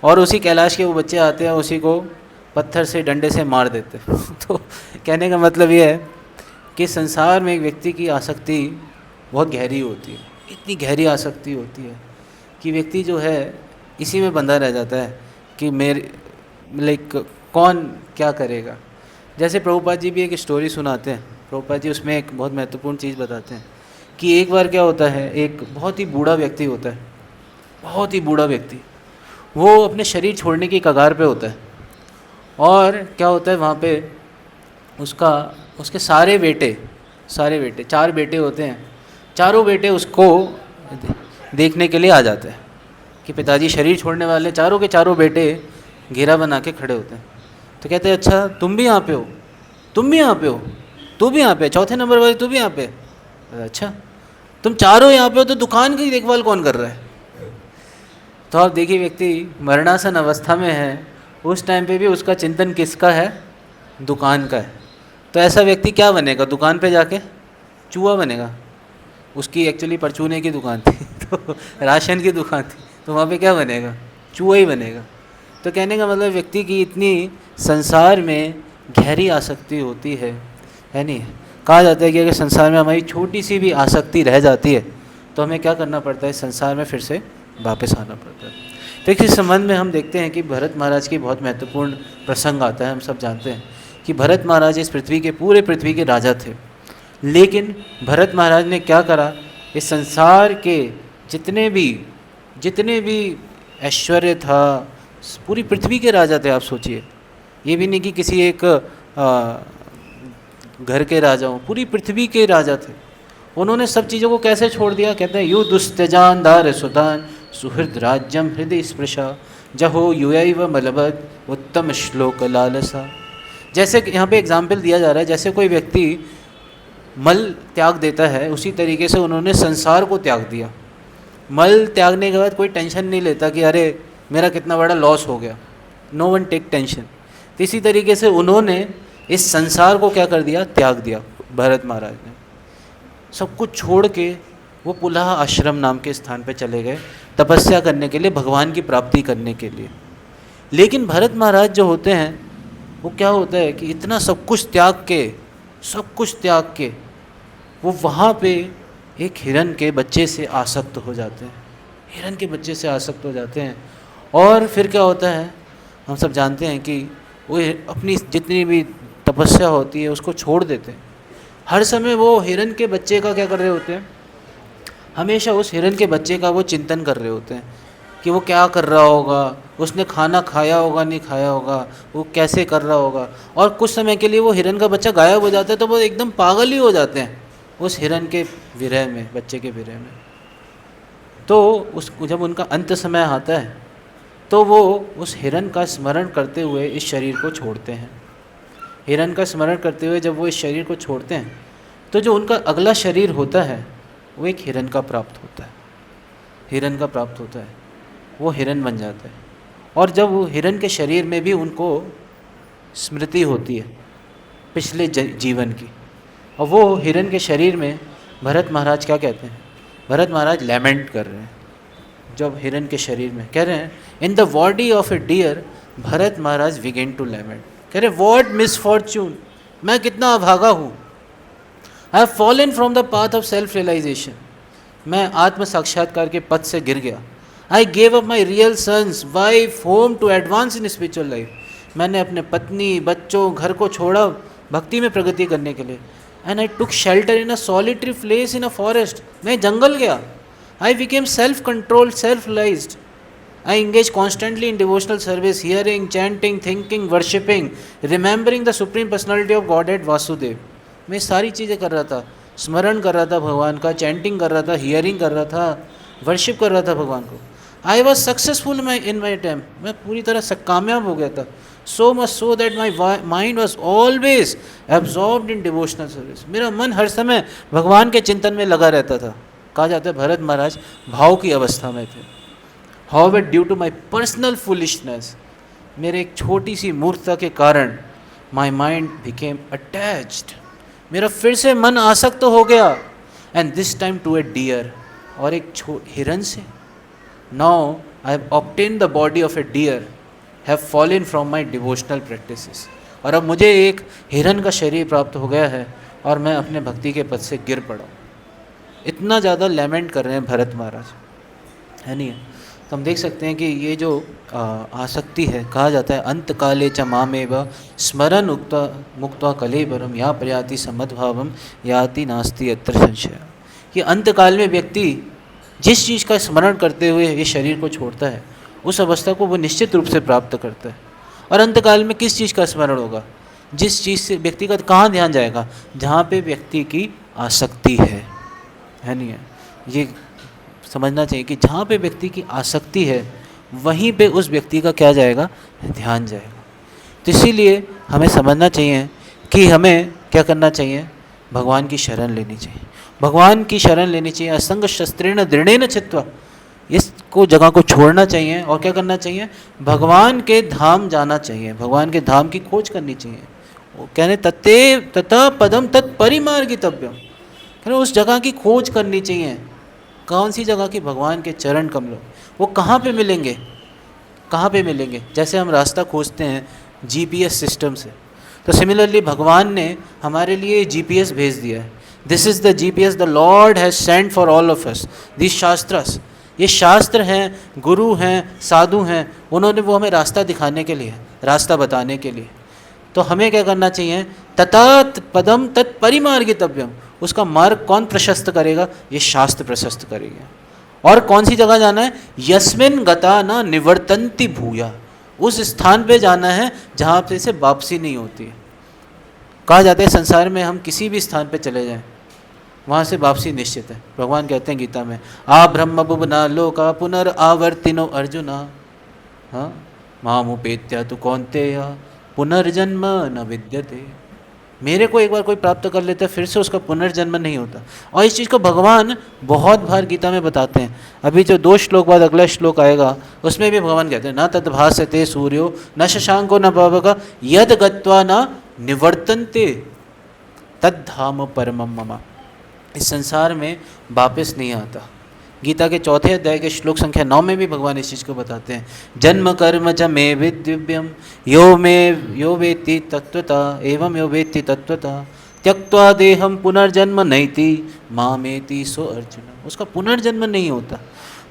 और उसी कैलाश के वो बच्चे आते हैं, उसी को पत्थर से डंडे से मार देते हैं। तो कहने का मतलब ये है कि संसार में एक व्यक्ति की आसक्ति बहुत गहरी होती है, इतनी गहरी आसक्ति होती है कि व्यक्ति जो है इसी में बंधा रह जाता है कि मेरे लाइक कौन क्या करेगा। जैसे प्रभुपाद जी भी एक स्टोरी सुनाते हैं, प्रभुपाद जी उसमें एक बहुत महत्वपूर्ण चीज़ बताते हैं कि एक बार क्या होता है, एक बहुत ही बूढ़ा व्यक्ति होता है, बहुत ही बूढ़ा व्यक्ति, वो अपने शरीर छोड़ने की कगार पे होता है। और क्या होता है वहाँ पे उसके सारे बेटे 4 बेटे होते हैं, चारों बेटे उसको देखने के लिए आ जाते हैं कि पिताजी शरीर छोड़ने वाले। चारों के चारों बेटे घेरा बना के खड़े होते हैं। तो कहते हैं अच्छा तुम भी यहाँ पे हो, तुम भी यहाँ पे हो, तू भी यहाँ पे, चौथे नंबर वाले तू भी यहाँ पे? अच्छा तुम चारों यहाँ पे हो तो दुकान की देखभाल कौन कर रहा है? तो आप देखिए व्यक्ति मरणासन अवस्था में है, उस टाइम पे भी उसका चिंतन किसका है? दुकान का है। तो ऐसा व्यक्ति क्या बनेगा? दुकान पे जाके चूहा बनेगा। उसकी एक्चुअली परचूने की दुकान थी तो राशन की दुकान थी, तो वहाँ पे क्या बनेगा? चूहा ही बनेगा। तो कहने का मतलब व्यक्ति की इतनी संसार में गहरी आसक्ति होती है नहीं? कहा जाता है कि अगर संसार में हमारी छोटी सी भी आसक्ति रह जाती है तो हमें क्या करना पड़ता है? संसार में फिर से वापस आना पड़ता है। तो इस संबंध में हम देखते हैं कि भरत महाराज की बहुत महत्वपूर्ण प्रसंग आता है। हम सब जानते हैं कि भरत महाराज इस पूरे पृथ्वी के राजा थे, लेकिन भरत महाराज ने क्या करा? इस संसार के जितने भी ऐश्वर्य था, पूरी पृथ्वी के राजा थे। आप सोचिए, ये भी नहीं कि किसी एक घर के राजा हों, पूरी पृथ्वी के राजा थे। उन्होंने सब चीज़ों को कैसे छोड़ दिया? कहते हैं यु दुस्त्यजान दार सुतान सुहृद राज्यम हृदय स्पृशा जहो युयैव मलबद उत्तम श्लोक लालसा। जैसे यहाँ पे एग्जाम्पल दिया जा रहा है, जैसे कोई व्यक्ति मल त्याग देता है, उसी तरीके से उन्होंने संसार को त्याग दिया। मल त्यागने के बाद कोई टेंशन नहीं लेता कि अरे मेरा कितना बड़ा लॉस हो गया, नो वन टेक टेंशन। तो इसी तरीके से उन्होंने इस संसार को क्या कर दिया? त्याग दिया। भरत महाराज ने सब कुछ छोड़ के वो पुलाह आश्रम नाम के स्थान पे चले गए तपस्या करने के लिए, भगवान की प्राप्ति करने के लिए। लेकिन भरत महाराज जो होते हैं वो क्या होता है कि इतना सब कुछ त्याग के वो वहाँ पे एक हिरन के बच्चे से आसक्त हो जाते हैं। और फिर क्या होता है, हम सब जानते हैं कि वो अपनी जितनी भी तपस्या होती है उसको छोड़ देते हैं। हर समय वो हिरन के बच्चे का क्या कर रहे होते हैं? हमेशा उस हिरन के बच्चे का वो चिंतन कर रहे होते हैं कि वो क्या कर रहा होगा, उसने खाना खाया होगा नहीं खाया होगा, वो कैसे कर रहा होगा। और कुछ समय के लिए वो हिरन का बच्चा गायब हो जाता है तो वो एकदम पागल ही हो जाते हैं उस हिरन के विरह में, बच्चे के विरह में। तो जब उनका अंत समय आता है तो वो उस हिरन का स्मरण करते हुए इस शरीर को छोड़ते हैं। हिरन का स्मरण करते हुए जब वो इस शरीर को छोड़ते हैं तो जो उनका अगला शरीर होता है वो एक हिरन का प्राप्त होता है। वो हिरन बन जाता है। और जब वो हिरन के शरीर में भी उनको स्मृति होती है पिछले जीवन की, और वो हिरन के शरीर में भरत महाराज क्या कहते हैं? भरत महाराज लैमेंट कर रहे हैं जब हिरन के शरीर में, कह रहे हैं in the body of a deer Bharat Maharaj begin to lament, कह रहे व्हाट मिसफॉर्च्यून, मैं कितना अभागा हूँ, I have fallen from the path of self realisation, मैं आत्म साक्षात्कार के पथ से गिर गया। I gave up my real sons wife home to advance in spiritual life, मैंने अपने पत्नी बच्चों घर को छोड़ा भक्ति में प्रगति करने के लिए। And I took shelter in a solitary place in a forest, मैं जंगल गया। I became self controlled self realised, I engage constantly in devotional service, hearing, chanting, thinking, worshipping, remembering the supreme personality of Godhead Vasudev. मैं सारी चीज़ें कर रहा था, स्मरण कर रहा था भगवान का, चैंटिंग कर रहा था, हियरिंग कर रहा था, वर्शिप कर रहा था भगवान को। I was successful in my time, मैं पूरी तरह से कामयाब हो गया था। So much so that my mind was always absorbed in devotional service, मेरा मन हर समय भगवान के चिंतन में लगा रहता था। कहा जाता है भरत महाराज भाव की अवस्था में थे। However, due to my personal foolishness, मेरे एक छोटी सी मूर्खता के कारण my mind became attached, मेरा फिर से मन आसक्त हो गया, and this time to a deer, और एक हिरन से। Now I have obtained the body of a deer, have fallen from my devotional practices, और अब मुझे एक हिरन का शरीर प्राप्त हो गया है और मैं अपने भक्ति के पथ से गिर पड़ा। इतना ज़्यादा लैमेंट कर रहे हैं भरत महाराज, है नहीं है? तो हम देख सकते हैं कि ये जो आसक्ति है, कहा जाता है अंत काले च मामेव स्मरण उक्ता मुक्ता कलेबरम या प्रयाति समद्भावम याति नास्ति अत्र संशय, कि अंत काल में व्यक्ति जिस चीज़ का स्मरण करते हुए ये शरीर को छोड़ता है उस अवस्था को वो निश्चित रूप से प्राप्त करता है। और अंत काल में किस चीज़ का स्मरण होगा? जिस चीज़ से व्यक्ति का कहाँ ध्यान जाएगा? जहाँ पे व्यक्ति की आसक्ति है नहीं है? ये समझना चाहिए कि जहाँ पे व्यक्ति की आसक्ति है वहीं पे उस व्यक्ति का क्या जाएगा? ध्यान जाएगा। तो इसीलिए हमें समझना चाहिए कि हमें क्या करना चाहिए? भगवान की शरण लेनी चाहिए, भगवान की शरण लेनी चाहिए। असंग शस्त्रेण दृढ़ेन चित्वा, इसको जगह को छोड़ना चाहिए और क्या करना चाहिए? भगवान के धाम जाना चाहिए, भगवान के धाम की खोज करनी चाहिए। वो कहने तत्ते तथा पदम तत्परिमार्गितव्यम, कहने उस जगह की खोज करनी चाहिए। कौन सी जगह की? भगवान के चरण कमलों। वो कहाँ पे मिलेंगे? कहाँ पे मिलेंगे? जैसे हम रास्ता खोजते हैं जीपीएस सिस्टम से, तो सिमिलरली भगवान ने हमारे लिए जीपीएस भेज दिया है। This is the GPS the Lord has sent for all of us, this shastras, ये शास्त्र हैं, गुरु हैं, साधु हैं, उन्होंने वो हमें रास्ता दिखाने के लिए, रास्ता बताने के लिए। तो हमें क्या करना चाहिए? ततात पदम तत्परिमार्गितव्यम, उसका मार्ग कौन प्रशस्त करेगा? ये शास्त्र प्रशस्त करेगा। और कौन सी जगह जाना है? यस्मिन गता न निवर्तन्ति भूया, उस स्थान पे जाना है जहाँ पे से वापसी नहीं होती है। कहा जाता है संसार में हम किसी भी स्थान पे चले जाएं वहाँ से वापसी निश्चित है। भगवान कहते हैं गीता में, आ ब्रह्म बुबना लोका पुनर्आवर्तिनो अर्जुना, हाँ मामुपेत्या तु कौन्तेय पुनर्जन्म न विद्यते। मेरे को एक बार कोई प्राप्त कर लेता है फिर से उसका पुनर्जन्म नहीं होता। और इस चीज़ को भगवान बहुत बार गीता में बताते हैं। अभी जो 2 श्लोक बाद अगला श्लोक आएगा उसमें भी भगवान कहते हैं, न तद्भास्यते सूर्यो न शशांको न पावक यद गत्वा न निवर्तन्ते तद्धाम परमम मम। इस संसार में वापस नहीं आता। गीता के 4थे अध्याय के श्लोक संख्या 9 में भी भगवान इस चीज़ को बताते हैं, जन्म कर्म च मे विद्युव्यम यो वेत्ति तत्वता एवं यो वेत्ति तत्वता त्यक्त्वा देहम पुनर्जन्म नैति मामेति सो अर्जुन। उसका पुनर्जन्म नहीं होता।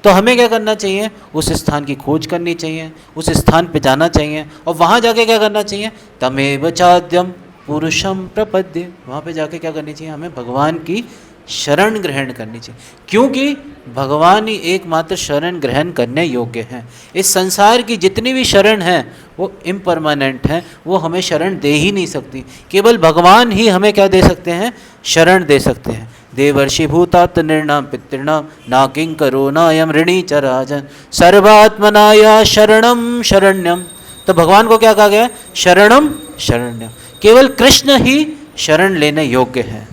तो हमें क्या करना चाहिए? उस स्थान की खोज करनी चाहिए, उस स्थान पे जाना चाहिए और वहाँ जाके क्या करना चाहिए? तमेव चाद्यम पुरुषम प्रपद्य, वहाँ पे जाके क्या करनी चाहिए? हमें भगवान की शरण ग्रहण करनी चाहिए, क्योंकि भगवान ही एकमात्र शरण ग्रहण करने योग्य हैं। इस संसार की जितनी भी शरण हैं वो इम्परमानेंट हैं, वो हमें शरण दे ही नहीं सकती। केवल भगवान ही हमें क्या दे सकते हैं? शरण दे सकते हैं। देवर्षि भूतात्म निर्णाम पितृणाम ना किंकरो नायम ऋणी च राजन सर्वात्मनाया शरणम शरण्यम। तो भगवान को क्या कहा गया? शरणम शरण्यम। केवल कृष्ण ही शरण लेने योग्य हैं।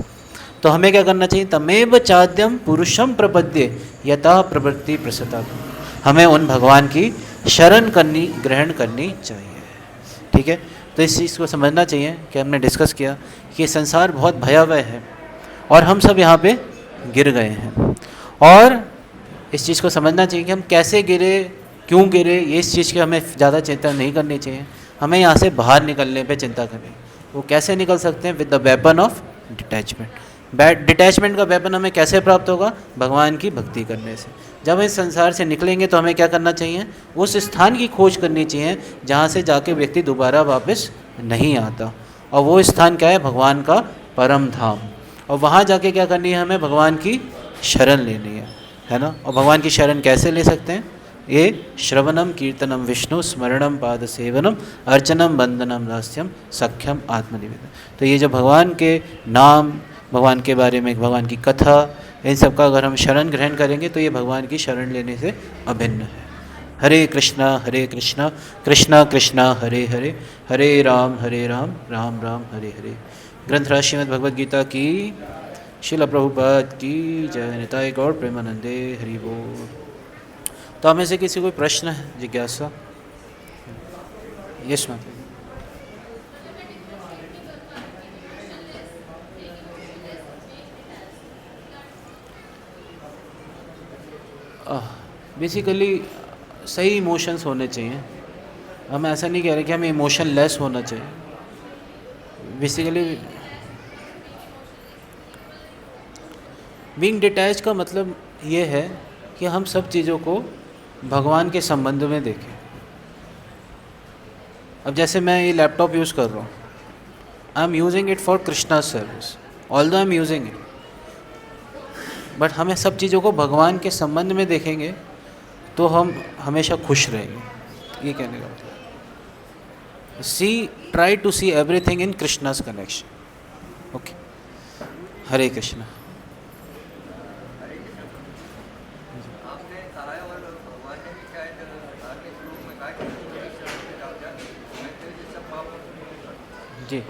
तो हमें क्या करना चाहिए? तमेव चाद्यम पुरुषम प्रपद्ये यथा प्रवृत्ति प्रसता। हमें उन भगवान की शरण ग्रहण करनी चाहिए। ठीक है, तो इस चीज़ को समझना चाहिए कि हमने डिस्कस किया कि संसार बहुत भयावह है और हम सब यहाँ पे गिर गए हैं, और इस चीज़ को समझना चाहिए कि हम कैसे गिरे, क्यों गिरे, ये इस चीज़ की हमें ज़्यादा चिंता नहीं करनी चाहिए। हमें यहाँ से बाहर निकलने पे चिंता करनी। वो कैसे निकल सकते हैं? With the weapon of detachment. Detachment का वेपन हमें कैसे प्राप्त होगा? भगवान की भक्ति करने से। जब हम इस संसार से निकलेंगे तो हमें क्या करना चाहिए? उस स्थान की खोज करनी चाहिए जहाँ से जाके व्यक्ति दोबारा वापस नहीं आता, और वो स्थान क्या है? भगवान का परम धाम। और वहाँ जाके क्या करनी है? हमें भगवान की शरण लेनी है ना। और भगवान की शरण कैसे ले सकते हैं? ये श्रवणम कीर्तनम विष्णु स्मरणम पाद सेवनम अर्चनम बंदनम दास्यम सख्यम आत्मनिवेदन। तो ये जो भगवान के नाम, भगवान के बारे में, भगवान की कथा, इन सब का अगर हम शरण ग्रहण करेंगे तो ये भगवान की शरण लेने से अभिन्न है। हरे कृष्णा कृष्णा कृष्णा हरे हरे, हरे राम राम राम हरे हरे। ग्रंथराज श्रीमद् भगवद गीता की, श्रील प्रभुपाद की जय। निताय गौर प्रेमानंदे, हरि बोल। तो हमें से किसी कोई प्रश्न है, जिज्ञासा? Yes ma'am. बेसिकली सही इमोशंस होने चाहिए। हम ऐसा नहीं कह रहे कि हमें इमोशन लेस होना चाहिए। बेसिकली बीइंग डिटैच का मतलब ये है कि हम सब चीज़ों को भगवान के संबंध में देखें। अब जैसे मैं ये लैपटॉप यूज़ कर रहा हूँ, I am using it for Krishna service, although I am using it, but हमें सब चीज़ों को भगवान के संबंध में देखेंगे तो हम हमेशा खुश रहेंगे। ये कहने का मतलब, try to see everything in Krishna's connection. Okay, Hare Krishna. Ji.